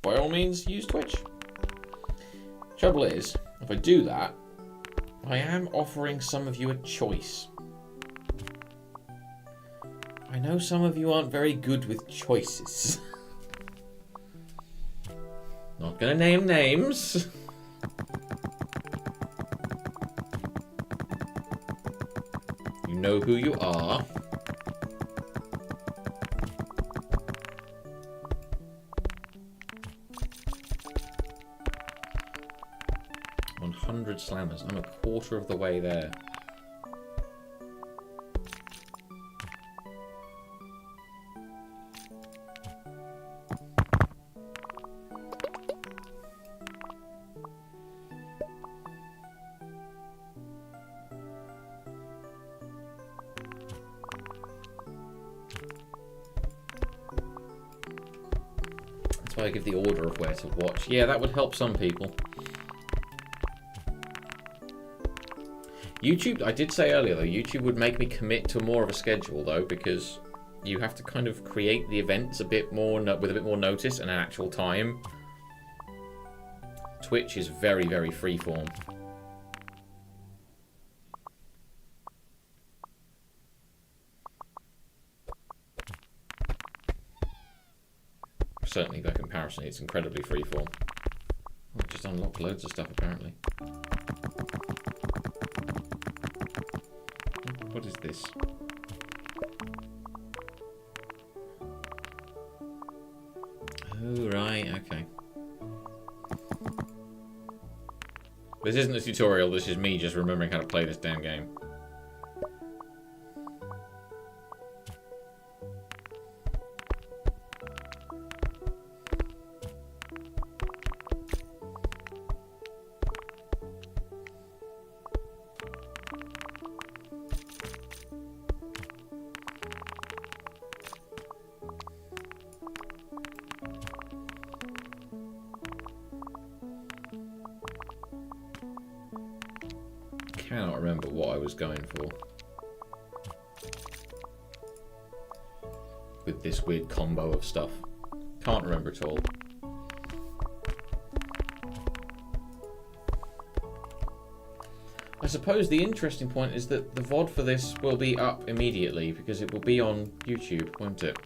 by all means, use Twitch. Trouble is, if I do that, I am offering some of you a choice. I know some of you aren't very good with choices. Not gonna name names. You know who you are. Slammers. I'm a quarter of the way there. That's why I give the order of where to watch. Yeah, that would help some people. YouTube, I did say earlier though, YouTube would make me commit to more of a schedule though, because you have to kind of create the events a bit more, with a bit more notice and an actual time. Twitch is very, very freeform. Certainly by comparison, it's incredibly freeform. Oh, just unlocked loads of stuff apparently. What is this? Oh, right, okay. This isn't a tutorial, this is me just remembering how to play this damn game. Cannot remember what I was going for with this weird combo of stuff. Can't remember at all. I suppose the interesting point is that the VOD for this will be up immediately because it will be on YouTube, won't it?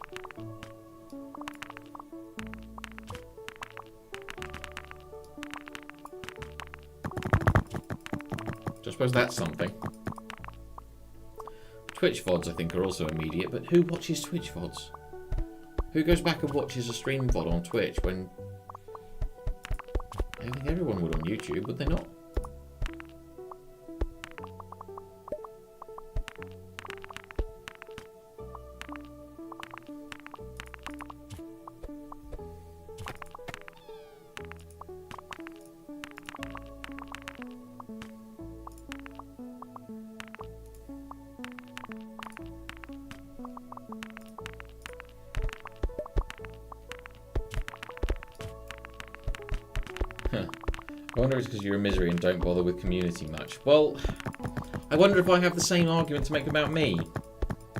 So I suppose that's something. Twitch VODs, I think, are also immediate, but who watches Twitch VODs? Who goes back and watches a stream VOD on Twitch when... I think everyone would on YouTube, would they not? I wonder if it's because you're a misery and don't bother with community much. Well, I wonder if I have the same argument to make about me.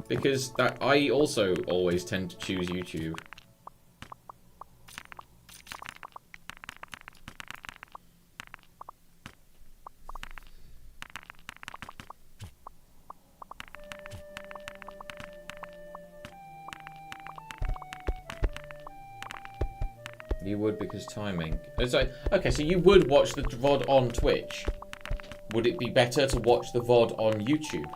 Because that I also always tend to choose YouTube. You would because timing. It's like, okay, so you would watch the VOD on Twitch. Would it be better to watch the VOD on YouTube?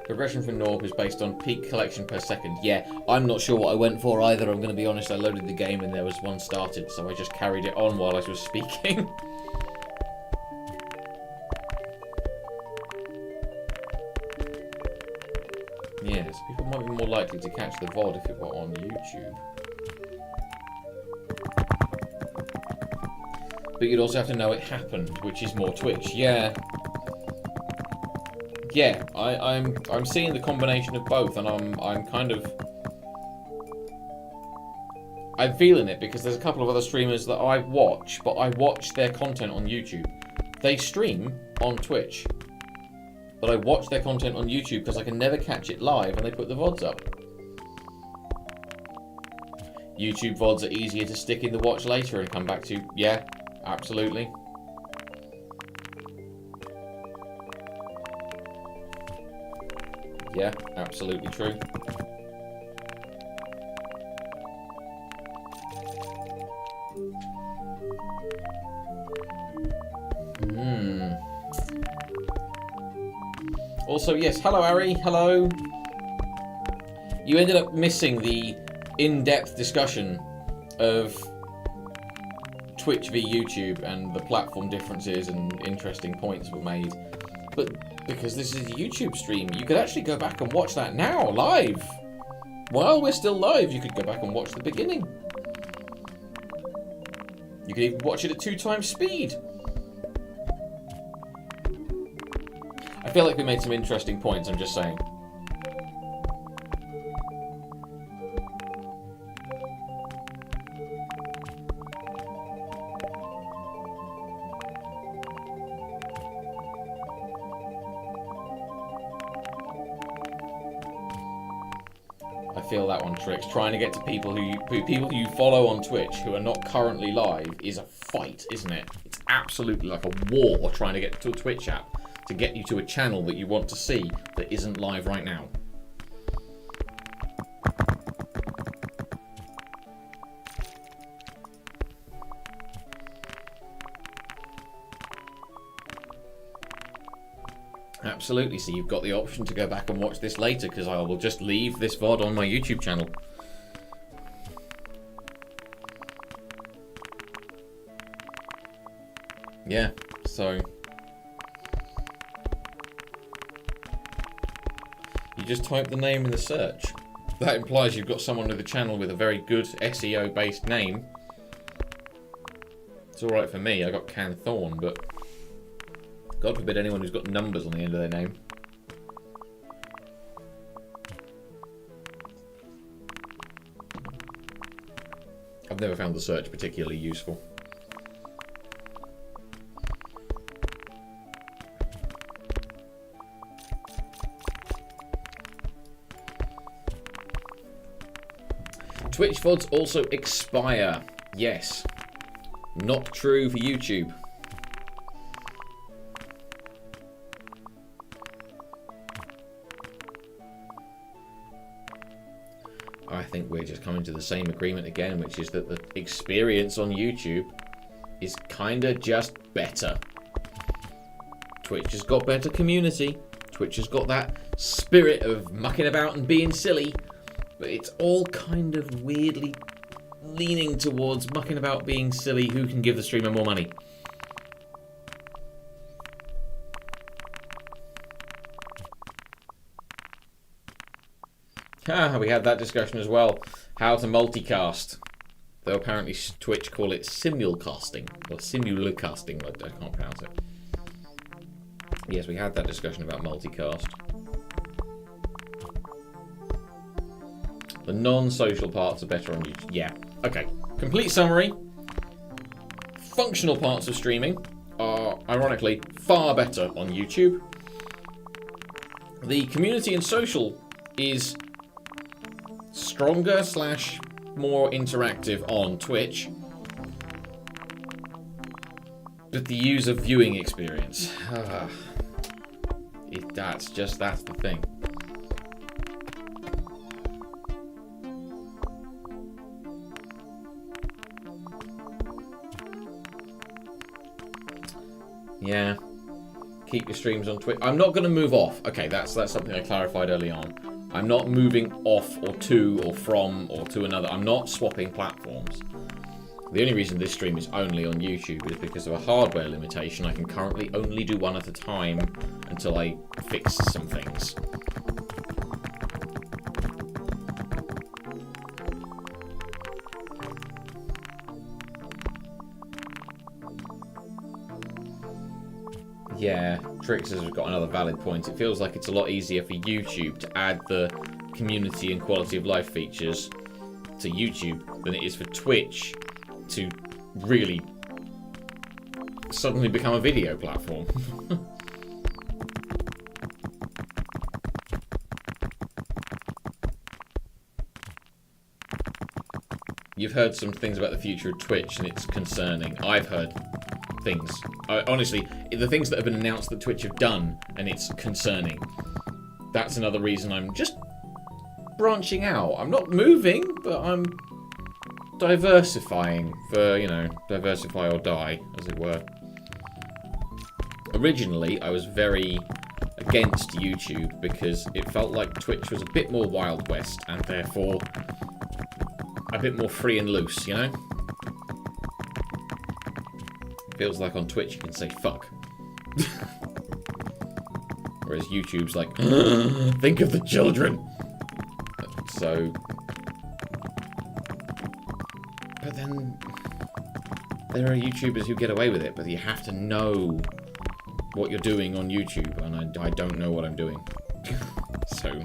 Progression for gnorp is based on peak collection per second. Yeah, I'm not sure what I went for either, I'm going to be honest. I loaded the game and there was one started, so I just carried it on while I was speaking. Yes, people might be more likely to catch the VOD if it were on YouTube. But you'd also have to know it happened, which is more Twitch. Yeah. Yeah, I'm seeing the combination of both, and I'm kind of... I'm feeling it, because there's a couple of other streamers that I watch, but I watch their content on YouTube. They stream on Twitch. But I watch their content on YouTube because I can never catch it live when they put the VODs up. YouTube VODs are easier to stick in the watch later and come back to. Yeah, absolutely. Yeah, absolutely true. Also, yes, hello Ari, hello. You ended up missing the in-depth discussion of Twitch v YouTube and the platform differences and interesting points were made. But because this is a YouTube stream, you could actually go back and watch that now, live. While we're still live, you could go back and watch the beginning. You could even watch it at 2 times speed. I feel like we made some interesting points, I'm just saying. I feel that one, Trix. Trying to get to people who you follow on Twitch who are not currently live is a fight, isn't it? It's absolutely like a war trying to get to a Twitch app to get you to a channel that you want to see that isn't live right now. Absolutely, so you've got the option to go back and watch this later, because I will just leave this VOD on my YouTube channel. Yeah, so... you just type the name in the search. That implies you've got someone with a channel with a very good SEO-based name. It's alright for me, I got Can Thorn, but... God forbid anyone who's got numbers on the end of their name. I've never found the search particularly useful. Twitch VODs also expire. Yes. Not true for YouTube. I think we're just coming to the same agreement again, which is that the experience on YouTube is kinda just better. Twitch has got better community. Twitch has got that spirit of mucking about and being silly, but it's all kind of weirdly leaning towards mucking about, being silly, who can give the streamer more money. We had that discussion as well. How to multicast. Though apparently Twitch call it simulcasting. Or simulcasting, I can't pronounce it. Yes, we had that discussion about multicast. The non-social parts are better on YouTube. Yeah. Okay. Complete summary. Functional parts of streaming are, ironically, far better on YouTube. The community and social is stronger / more interactive on Twitch. But the user viewing experience, that's the thing. Yeah. Keep your streams on Twitch. I'm not going to move off. Okay, that's something I clarified early on. I'm not moving off or to or from or to another. I'm not swapping platforms. The only reason this stream is only on YouTube is because of a hardware limitation. I can currently only do one at a time until I fix some things. Yeah, Trixers has got another valid point. It feels like it's a lot easier for YouTube to add the community and quality of life features to YouTube than it is for Twitch to really suddenly become a video platform. You've heard some things about the future of Twitch and it's concerning. I've heard things. Honestly, the things that have been announced that Twitch have done, and it's concerning. That's another reason I'm just branching out. I'm not moving, but I'm diversifying for, you know, diversify or die, as it were. Originally, I was very against YouTube because it felt like Twitch was a bit more Wild West and therefore a bit more free and loose, you know? Feels like on Twitch you can say fuck. Whereas YouTube's like, think of the children. So, but then there are YouTubers who get away with it, but you have to know what you're doing on YouTube, and I don't know what I'm doing. So.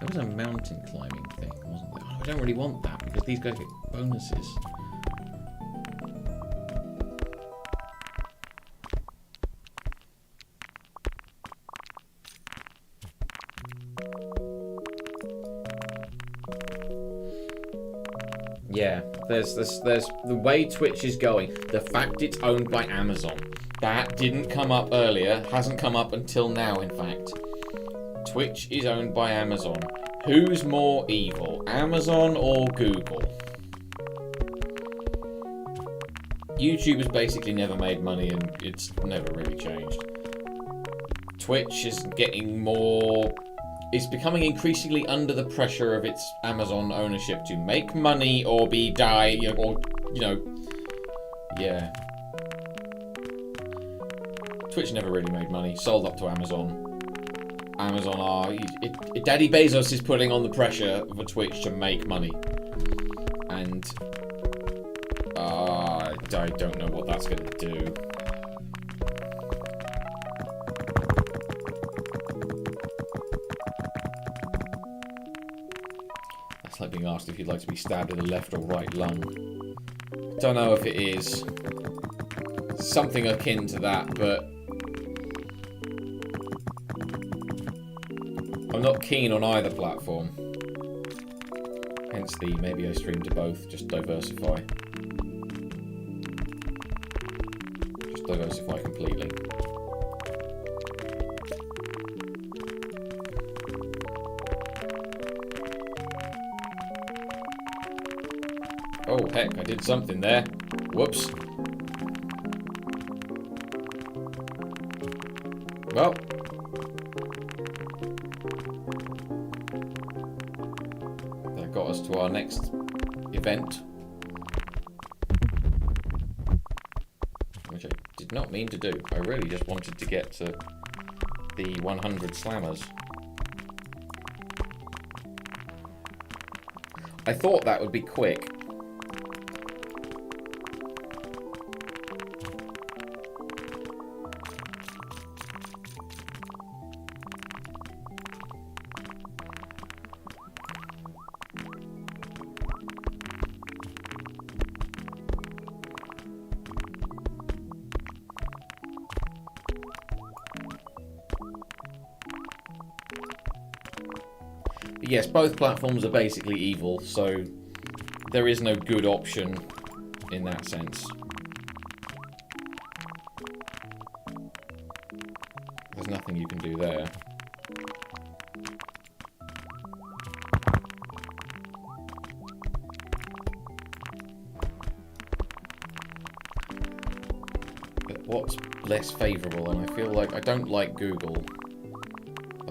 There was a mountain climbing thing, wasn't there? Oh, I don't really want that because these guys get bonuses. Yeah, there's the way Twitch is going. The fact it's owned by Amazon. That didn't come up earlier. Hasn't come up until now, in fact. Twitch is owned by Amazon. Who's more evil, Amazon or Google? YouTube has basically never made money and it's never really changed. Twitch is getting more... It's becoming increasingly under the pressure of its Amazon ownership to make money or be yeah. Twitch never really made money, sold up to Amazon. Amazon are... Daddy Bezos is putting on the pressure for Twitch to make money. And... I don't know what that's going to do. That's like being asked if you'd like to be stabbed in the left or right lung. Don't know if it is. Something akin to that, but... I'm not keen on either platform. Hence the maybe I stream to both, just diversify. Just diversify completely. Oh heck, I did something there. Whoops. Well. That got us to our next event. Which I did not mean to do. I really just wanted to get to the 100 slammers. I thought that would be quick. Yes, both platforms are basically evil, so there is no good option in that sense. There's nothing you can do there. But what's less favourable? And I feel like I don't like Google.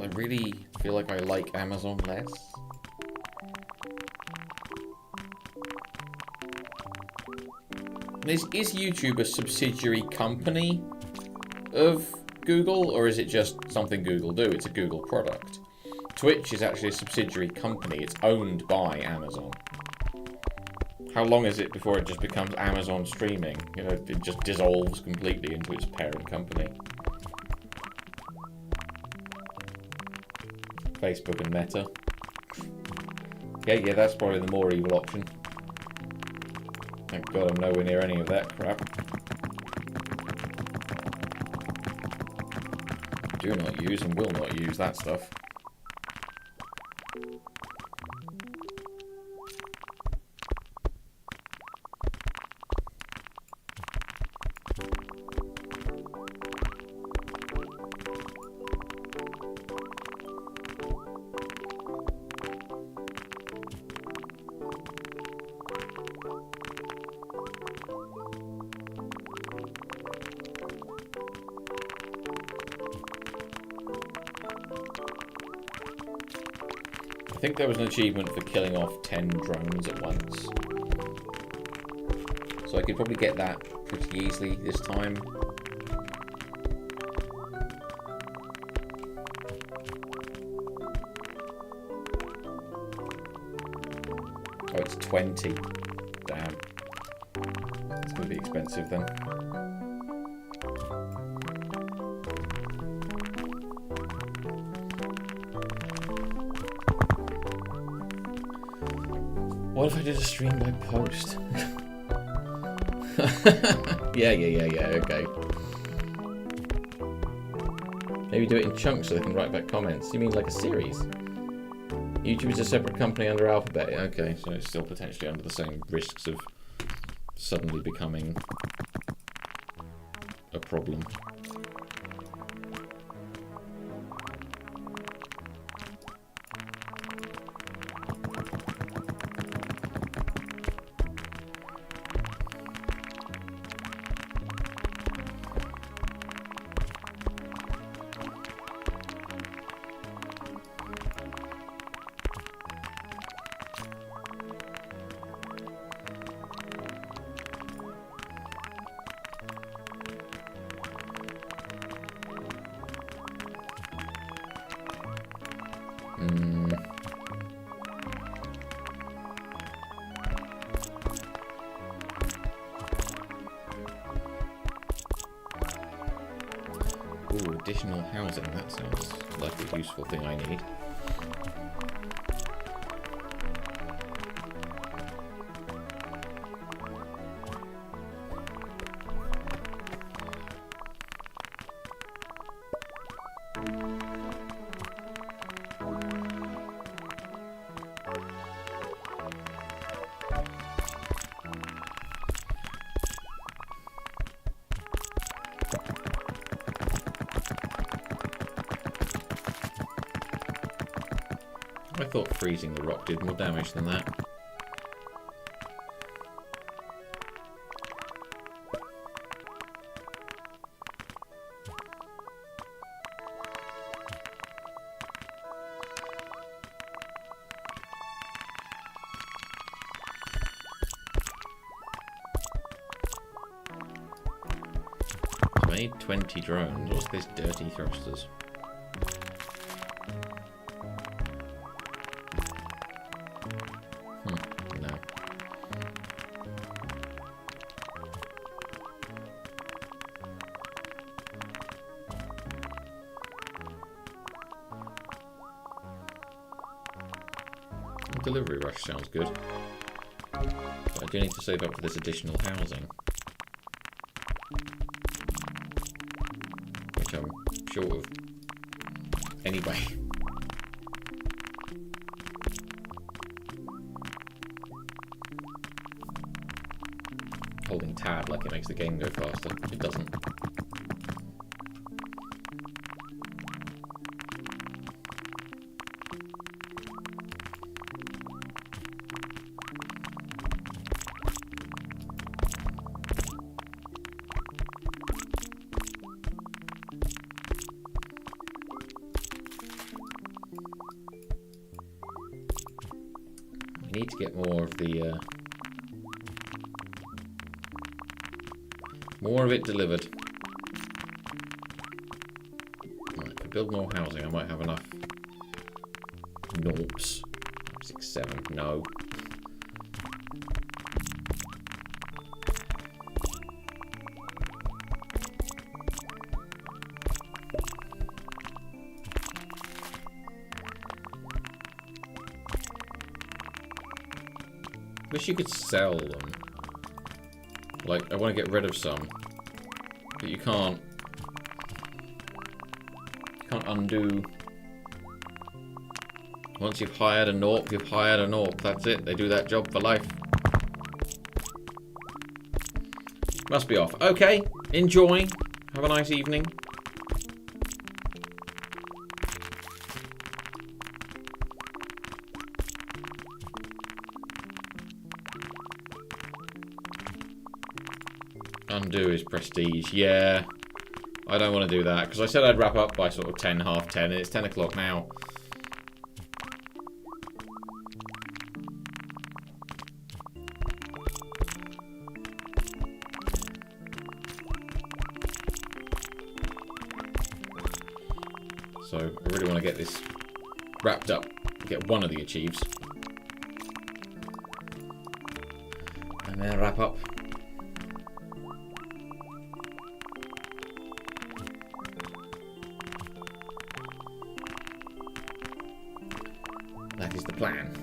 I really feel like I like Amazon less. Is YouTube a subsidiary company of Google, or is it just something Google do? It's a Google product. Twitch is actually a subsidiary company. It's owned by Amazon. How long is it before it just becomes Amazon streaming? You know, it just dissolves completely into its parent company. Facebook and Meta. Yeah, that's probably the more evil option. Thank God I'm nowhere near any of that crap. Do not use and will not use that stuff. I think there was an achievement for killing off 10 drones at once. So I could probably get that pretty easily this time. Oh, it's 20. Damn. It's going to be expensive then. What if I did a stream by post? Yeah, okay. Maybe do it in chunks so they can write back comments. You mean like a series? YouTube is a separate company under Alphabet. Okay, so it's still potentially under the same risks of suddenly becoming a problem. Ooh, additional housing. That sounds like a useful thing I need. I thought freezing the rock did more damage than that. So I need 20 drones. What's this dirty thrusters? Delivery rush sounds good, but I do need to save up for this additional housing, which I'm short of anyway. Holding tab like it makes the game go faster. It doesn't. I need to get more of the more of it delivered. Right, if I build more housing, I might have enough gnorps. 6, 7, no. Wish you could sell them. Like, I want to get rid of some, but you can't. You can't undo. Once you've hired a gnorp, you've hired a gnorp. That's it. They do that job for life. Must be off. Okay. Enjoy. Have a nice evening. Undo is prestige. Yeah. I don't want to do that, because I said I'd wrap up by sort of 10, half 10, and it's 10 o'clock now. So I really want to get this wrapped up, get one of the achieves, and then wrap up. That is the plan.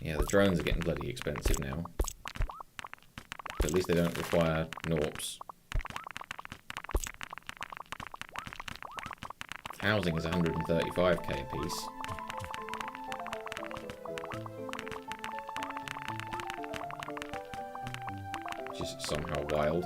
Yeah, the drones are getting bloody expensive now. But at least they don't require gnorps. Housing is 135k a piece. Which is somehow wild.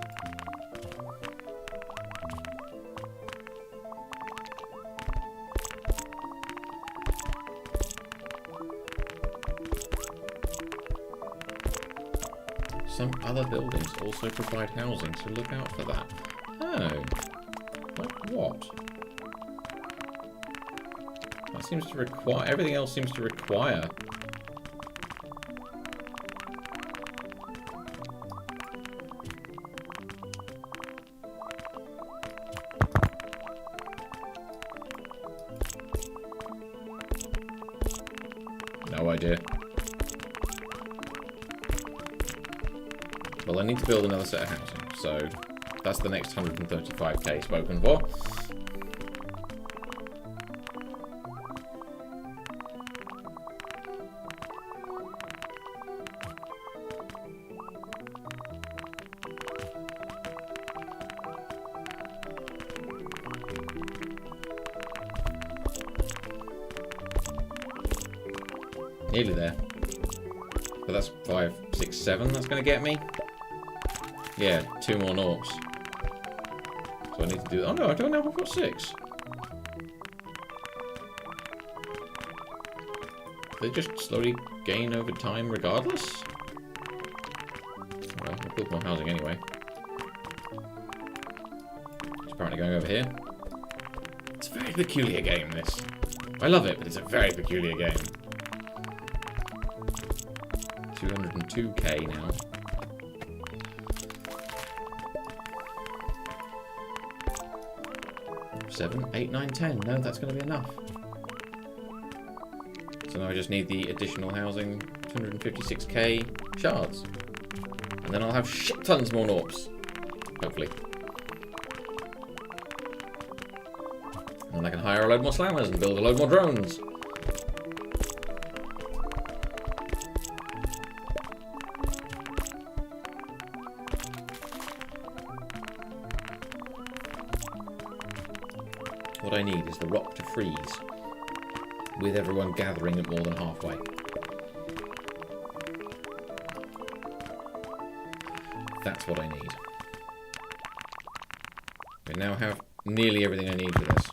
Some other buildings also provide housing, so look out for that. Oh. Like what? That seems to require... Everything else seems to require... No idea. Well, I need to build another set of housing, so that's the next 135k spoken for. Nearly there. But that's 5, 6, 7 that's going to get me. Yeah, 2 more gnorps. So I need to do... Oh no, I don't know, I've got 6. They just slowly gain over time regardless? Well, I'll build more housing anyway. It's apparently going over here. It's a very peculiar game, this. I love it, but it's a very peculiar game. 202k now. 7, 8, 9, 10. No, that's going to be enough. So now I just need the additional housing, 256k shards. And then I'll have shit tons more gnorps. Hopefully. And then I can hire a load more slammers and build a load more drones. What I need is the rock to freeze, with everyone gathering at more than halfway. That's what I need. We now have nearly everything I need for this.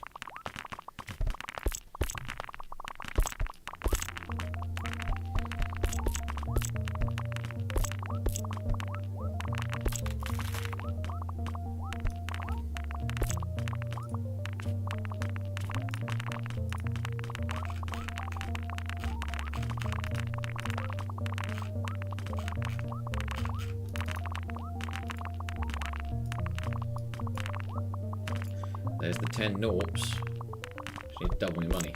There's the 10 gnorps. Just need double my money.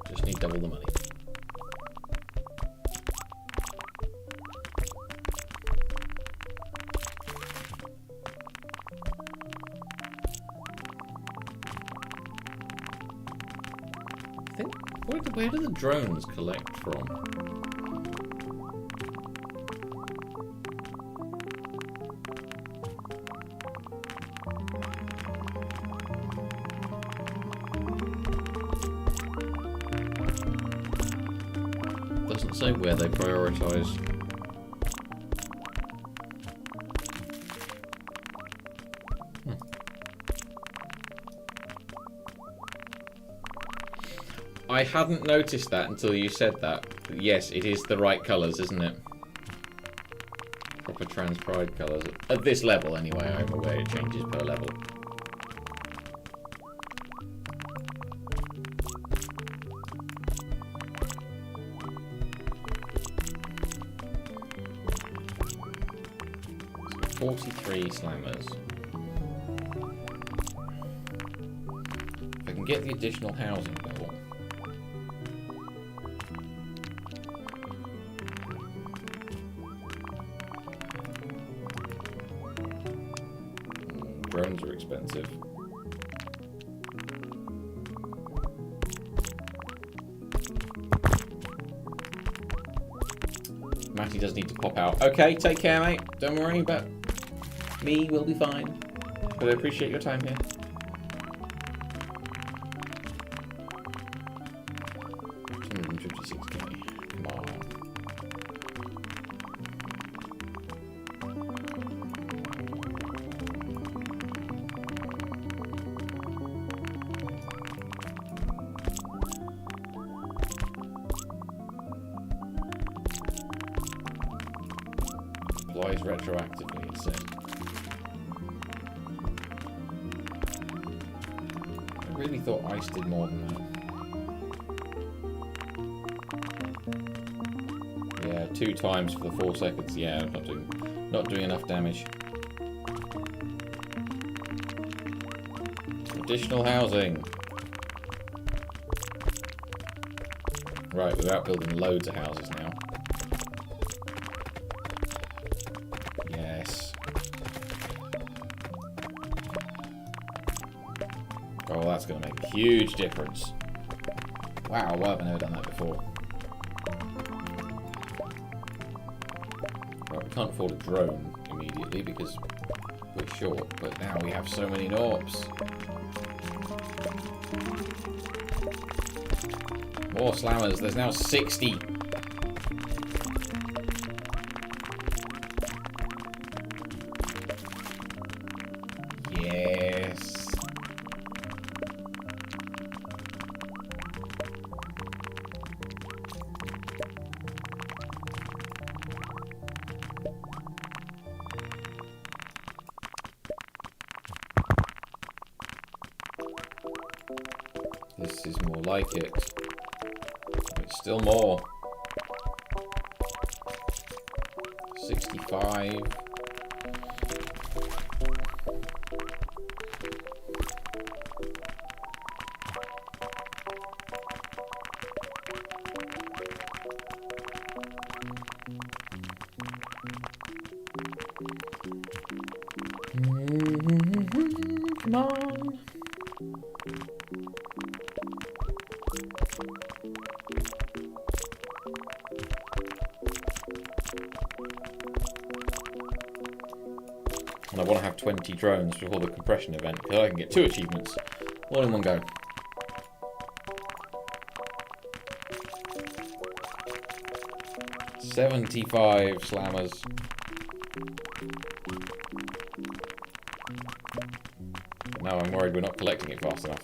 Just need double the money. I think... Where do the drones collect from? Doesn't say where they prioritise. I hadn't noticed that until you said that. Yes, it is the right colours, isn't it? Proper trans pride colours. At this level, anyway, I'm aware it changes per level. So 43 slammers. If I can get the additional housing though. Drones are expensive. Matty does need to pop out. Okay, take care, mate. Don't worry about me. We'll be fine. But I appreciate your time here. applies retroactively, it said. I really thought ice did more than that. Yeah, 2 times for the 4 seconds. Yeah, not doing enough damage. Additional housing. Right, we're out building loads of houses now. Yes. Oh, that's going to make a huge difference. Wow, why have I never done that before? Right, we can't afford a drone immediately because we're short, but now we have so many gnorps. More slammers. There's now 60. Yes. This is more like it. It's still more. 65. Come on. And I want to have 20 drones before the compression event, because I can get 2 achievements all in one go. $75 slammers. But now I'm worried we're not collecting it fast enough.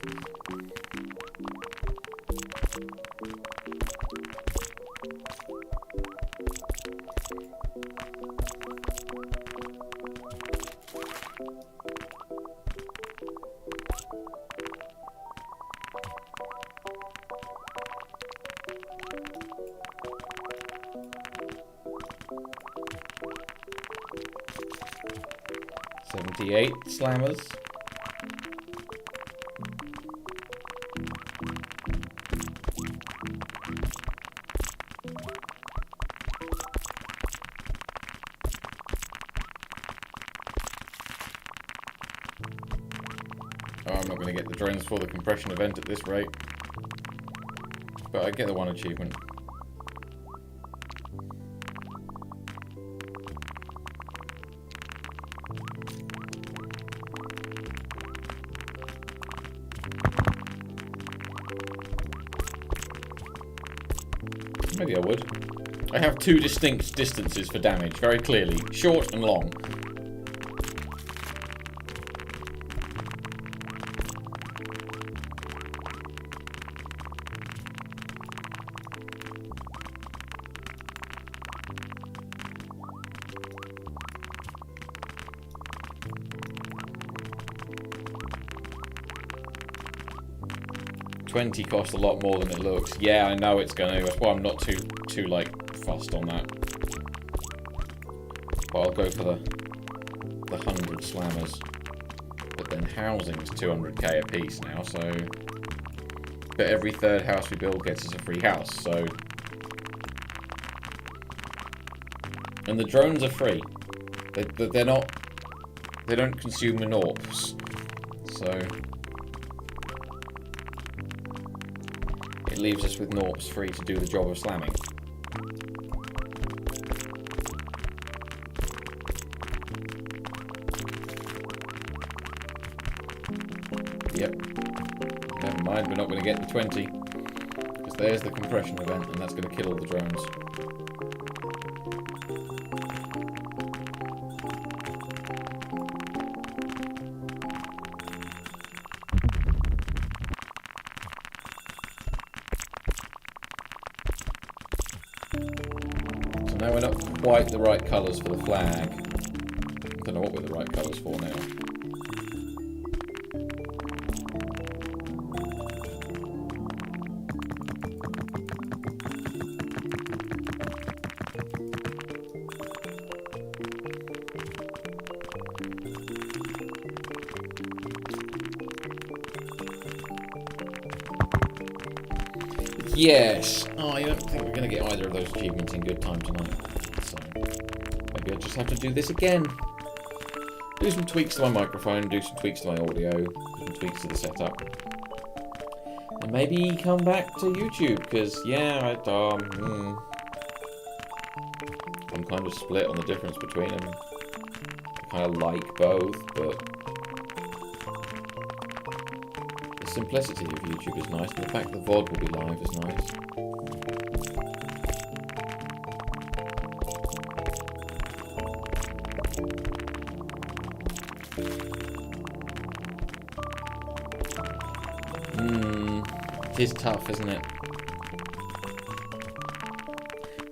$78 slammers. Oh, I'm not going to get the drones for the compression event at this rate. But I get the 1 achievement. Maybe I would. I have 2 distinct distances for damage, very clearly. Short and long. $20 costs a lot more than it looks. Yeah, I know it's going to. That's why I'm not too like fussed on that. But I'll go for the 100 slammers. But then housing's 200k a piece now, so. But every 3rd house we build gets us a free house, so. And the drones are free. They're not. They don't consume gnorps, so. It leaves us with gnorps free to do the job of slamming. Yep. Never mind, we're not going to get the 20. Because there's the compression event, and that's going to kill all the drones. we're not quite the right colours for the flag. I don't know what we're the right colours for now. Yes! Oh, I don't think we're going to get either of those achievements in good time tonight. So, maybe I'll just have to do this again. Do some tweaks to my microphone, do some tweaks to my audio, do some tweaks to the setup. And maybe come back to YouTube, because, yeah, I'm kind of split on the difference between them. I kind of like both, but the simplicity of YouTube is nice, and the fact that VOD will be live is nice. It is tough, isn't it?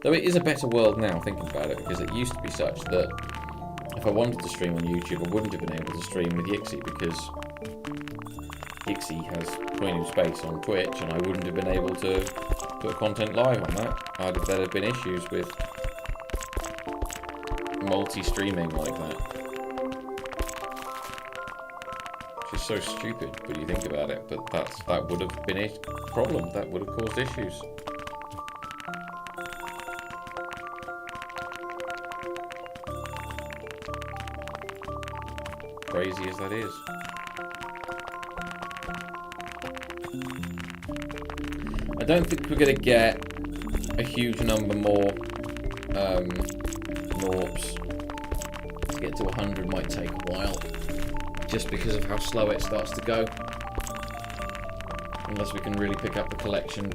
Though it is a better world now, thinking about it, because it used to be such that if I wanted to stream on YouTube, I wouldn't have been able to stream with Yixi, because Yixi has plenty of space on Twitch, and I wouldn't have been able to put content live on that. There'd have been issues with multi-streaming like that. Which is so stupid when you think about it, but that would have been a problem. That would have caused issues. Crazy as that is. I don't think we're going to get a huge number more gnorps. To get to 100 might take a while, just because of how slow it starts to go. Unless we can really pick up the collection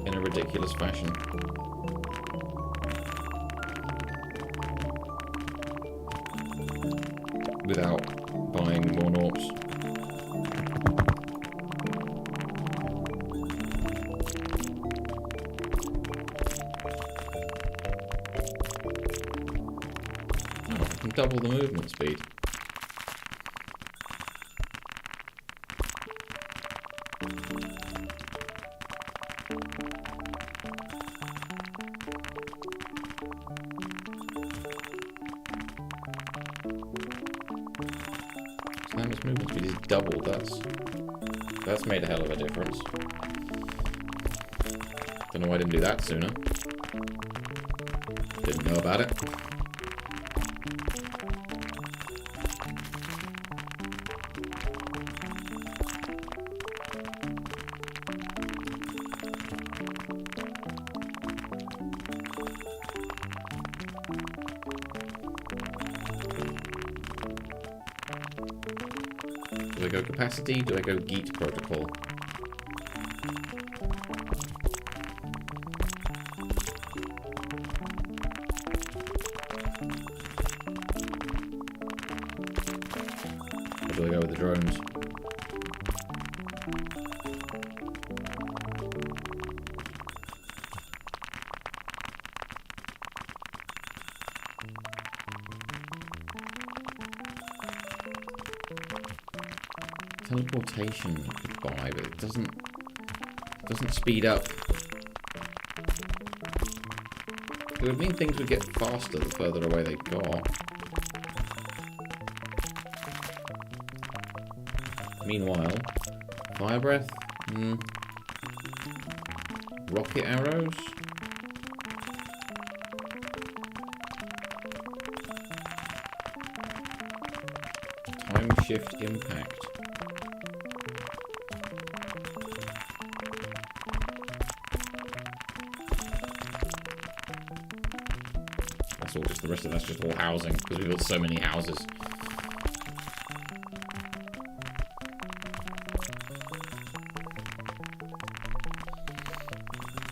in a ridiculous fashion. Without buying more gnorps. Oh, I can double the movement speed. Slammer's movement speed is doubled. That's made a hell of a difference. Don't know why I didn't do that sooner. Didn't know about it. Do I go capacity? Do I go Geet protocol? Or do I go with the drones? Teleportation you could buy, but it doesn't speed up. It would mean things would get faster the further away they got. Meanwhile, fire breath, rocket arrows. Time shift impact. That's all just the rest of that's just all housing because we built so many houses.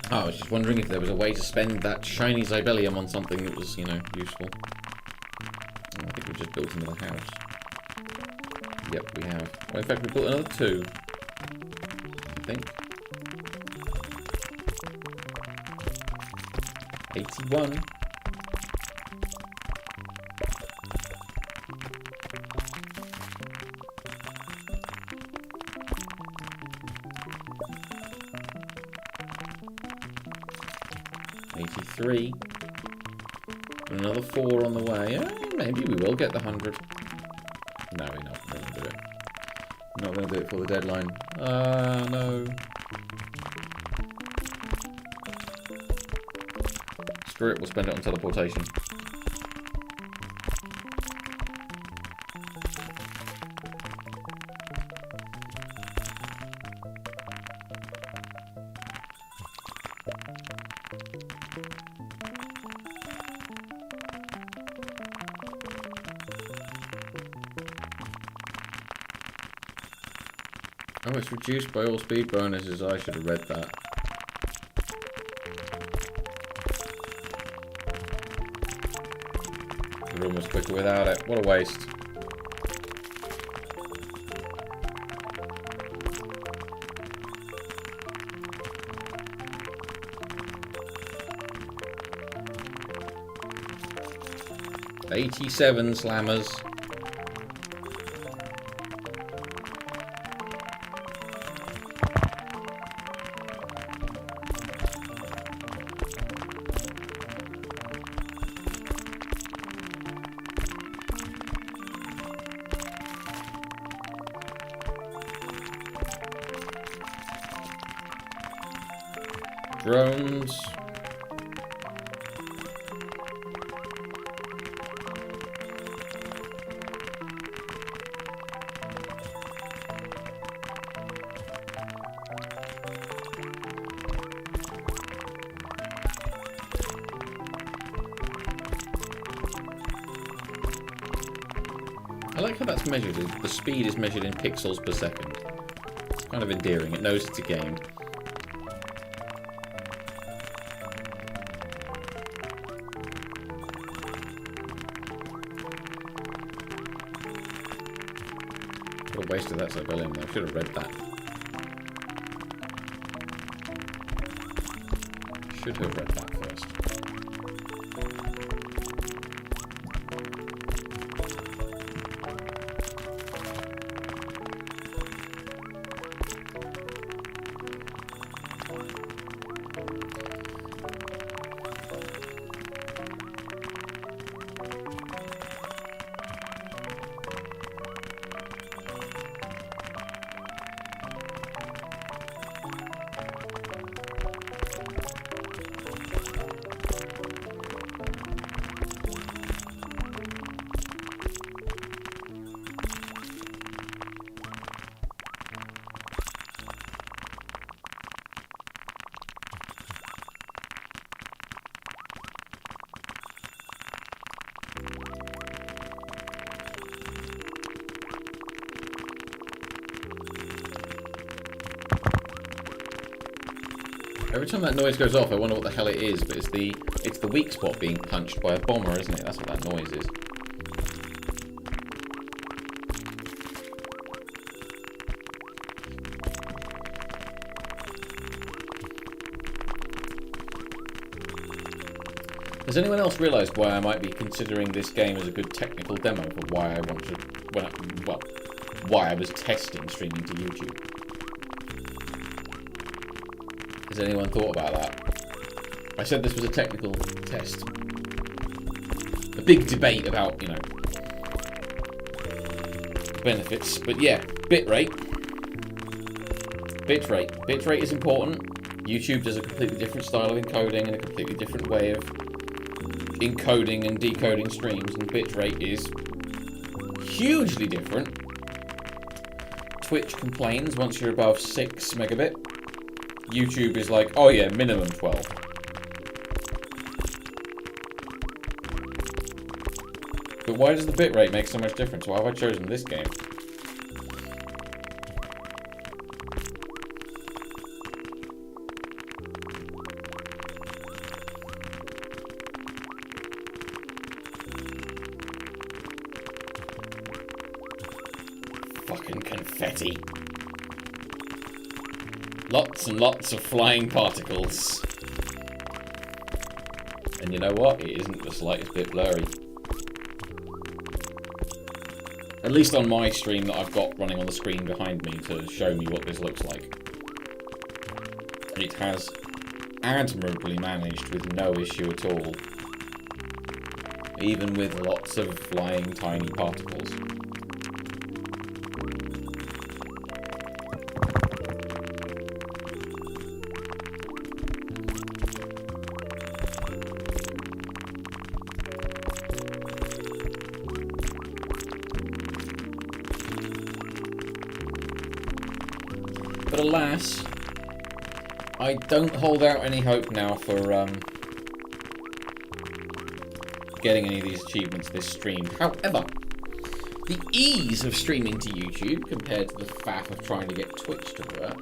Oh, I was just wondering if there was a way to spend that shiny Zybelium on something that was, you know, useful. I think we just built another house. Yep, we have. Well, in fact, we built another 2. I think. 81. 83. And another 4 on the way. Maybe we will get the 100. No, we're not going to do it. Not going to do it for the deadline. No. Screw it, we'll spend it on teleportation. Oh, it's reduced by all speed bonuses. I should have read that. The room was quicker without it. What a waste. $87 slammers. Drones. I like how that's measured. The speed is measured in pixels per second. It's kind of endearing. It knows it's a game. What a waste of that civilian though. I should have read that. Should have read that first. Every time that noise goes off, I wonder what the hell it is, but it's the weak spot being punched by a bomber, isn't it? That's what that noise is. Has anyone else realised why I might be considering this game as a good technical demo for why I want to, why I was testing streaming to YouTube? Has anyone thought about that? I said this was a technical test. A big debate about, you know, benefits. But yeah, bitrate. Bitrate is important. YouTube does a completely different style of encoding and a completely different way of encoding and decoding streams, and bitrate is hugely different. Twitch complains once you're above 6 megabit. YouTube is like, oh yeah, minimum 12. But why does the bitrate make so much difference? Why have I chosen this game? Fucking confetti. Lots and lots of flying particles. And you know what? It isn't the slightest bit blurry. At least on my stream that I've got running on the screen behind me to show me what this looks like. It has admirably managed with no issue at all. Even with lots of flying tiny particles. But alas, I don't hold out any hope now for getting any of these achievements this stream. However, the ease of streaming to YouTube compared to the faff of trying to get Twitch to work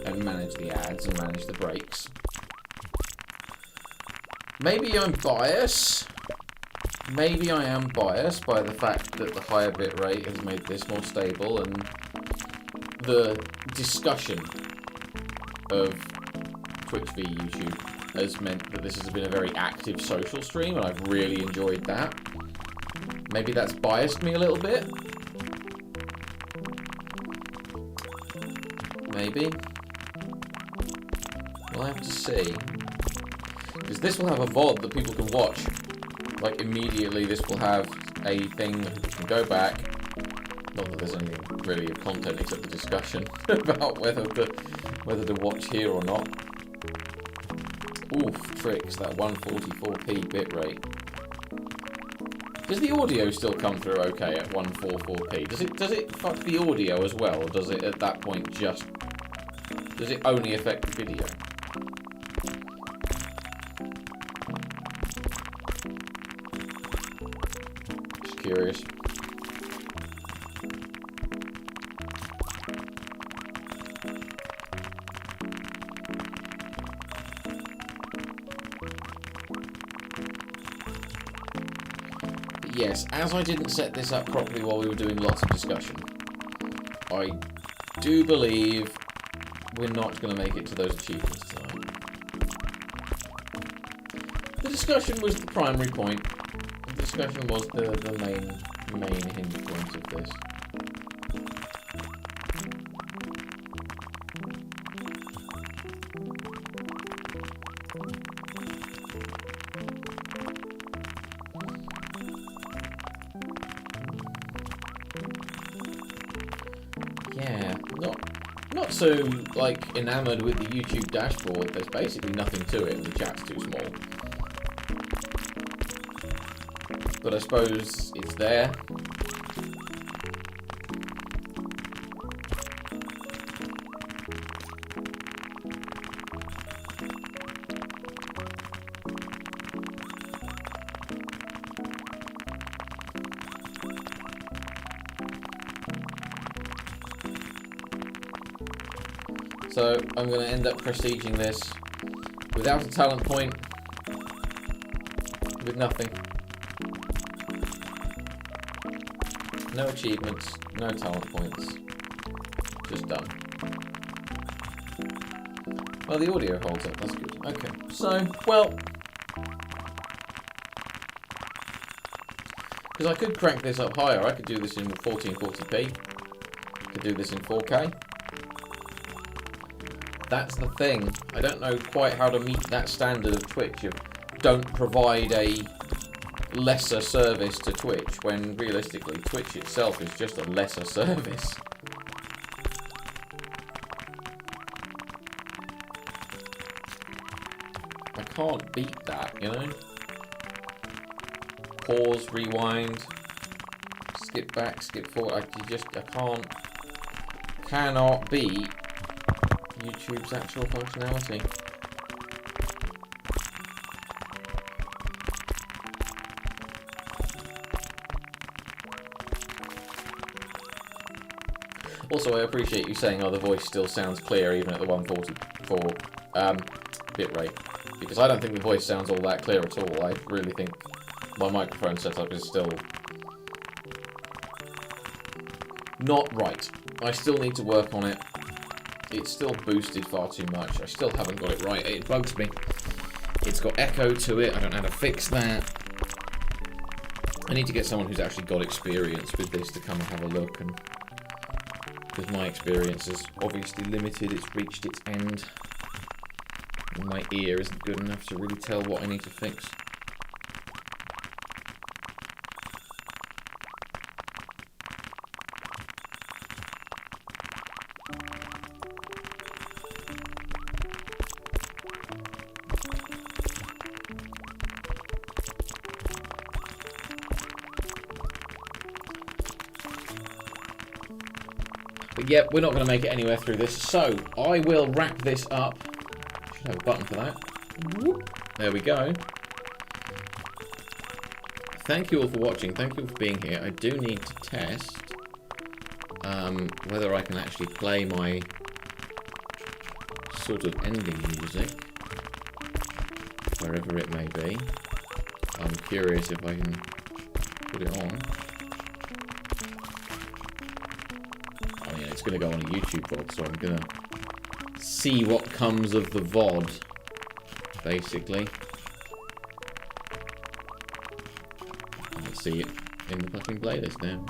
and manage the ads and manage the breaks. Maybe I'm biased. Maybe I am biased by the fact that the higher bitrate has made this more stable, and the discussion of Twitch v YouTube has meant that this has been a very active social stream, and I've really enjoyed that. Maybe that's biased me a little bit. Maybe. We'll have to see. Because this will have a VOD that people can watch. Like, immediately this will have a thing that people can go back. Not that there's anything really of content except the discussion about whether to watch here or not. Oof, tricks, that 144p bitrate. Does the audio still come through okay at 144p? Does it fuck the audio as well, or does it at that point just... Does it only affect the video? Just curious. Yes, as I didn't set this up properly while we were doing lots of discussion, I do believe we're not going to make it to those achievements tonight. The discussion was the primary point. The discussion was the main hinge point of this. Not so, like, enamoured with the YouTube dashboard. There's basically nothing to it and the chat's too small. But I suppose it's there. So I'm going to end up prestiging this without a talent point, with nothing. No achievements, no talent points, just done. Well, the audio holds up, that's good. Okay, so, well, because I could crank this up higher. I could do this in 1440p, could do this in 4K. That's the thing. I don't know quite how to meet that standard of Twitch. You don't provide a lesser service to Twitch, when realistically Twitch itself is just a lesser service. I can't beat that, you know? Pause, rewind, skip back, skip forward. I cannot beat YouTube's actual functionality. Also, I appreciate you saying, oh, the voice still sounds clear even at the 144 bitrate, because I don't think the voice sounds all that clear at all. I really think my microphone setup is still not right. I still need to work on it. It's still boosted far too much. I still haven't got it right. It bugs me. It's got echo to it. I don't know how to fix that. I need to get someone who's actually got experience with this to come and have a look and because my experience is obviously limited. It's reached its end. And my ear isn't good enough to really tell what I need to fix. But yep, we're not going to make it anywhere through this, so I will wrap this up. Should have a button for that. There we go. Thank you all for watching. Thank you all for being here. I do need to test whether I can actually play my sort of ending music, wherever it may be. I'm curious if I can put it on. It's going to go on a YouTube VOD, so I'm going to see what comes of the VOD, basically. Let's see it in the fucking playlist now.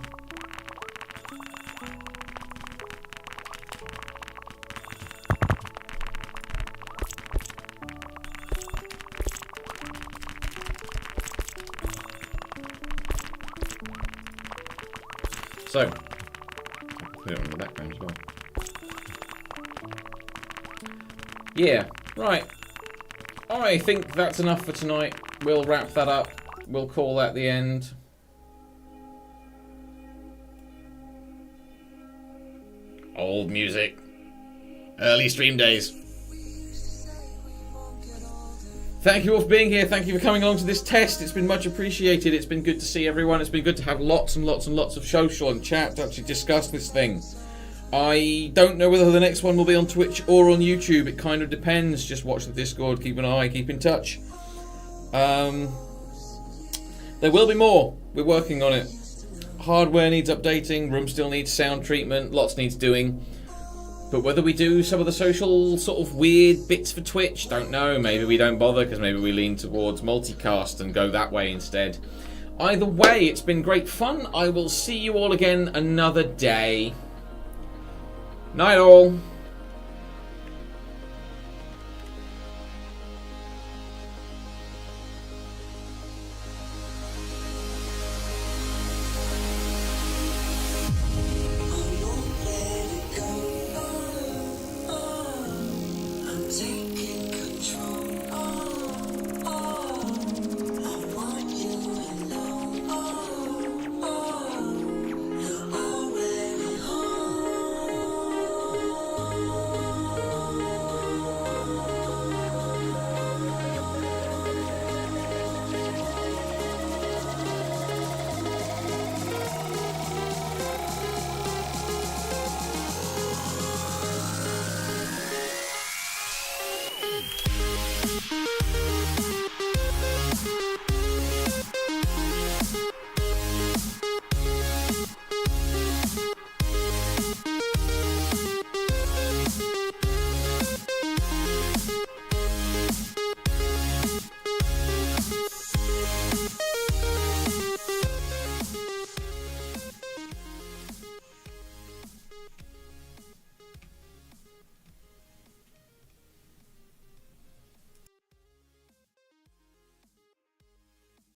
So, put it on the background as well. Yeah, right. I think that's enough for tonight. We'll wrap that up. We'll call that the end. Old music. Early stream days. Thank you all for being here. Thank you for coming along to this test. It's been much appreciated. It's been good to see everyone. It's been good to have lots and lots and lots of social and chat to actually discuss this thing. I don't know whether the next one will be on Twitch or on YouTube. It kind of depends. Just watch the Discord, keep an eye, keep in touch. There will be more. We're working on it. Hardware needs updating, room still needs sound treatment, lots needs doing. But whether we do some of the social sort of weird bits for Twitch, don't know. Maybe we don't bother because maybe we lean towards multicast and go that way instead. Either way, it's been great fun. I will see you all again another day. Night all.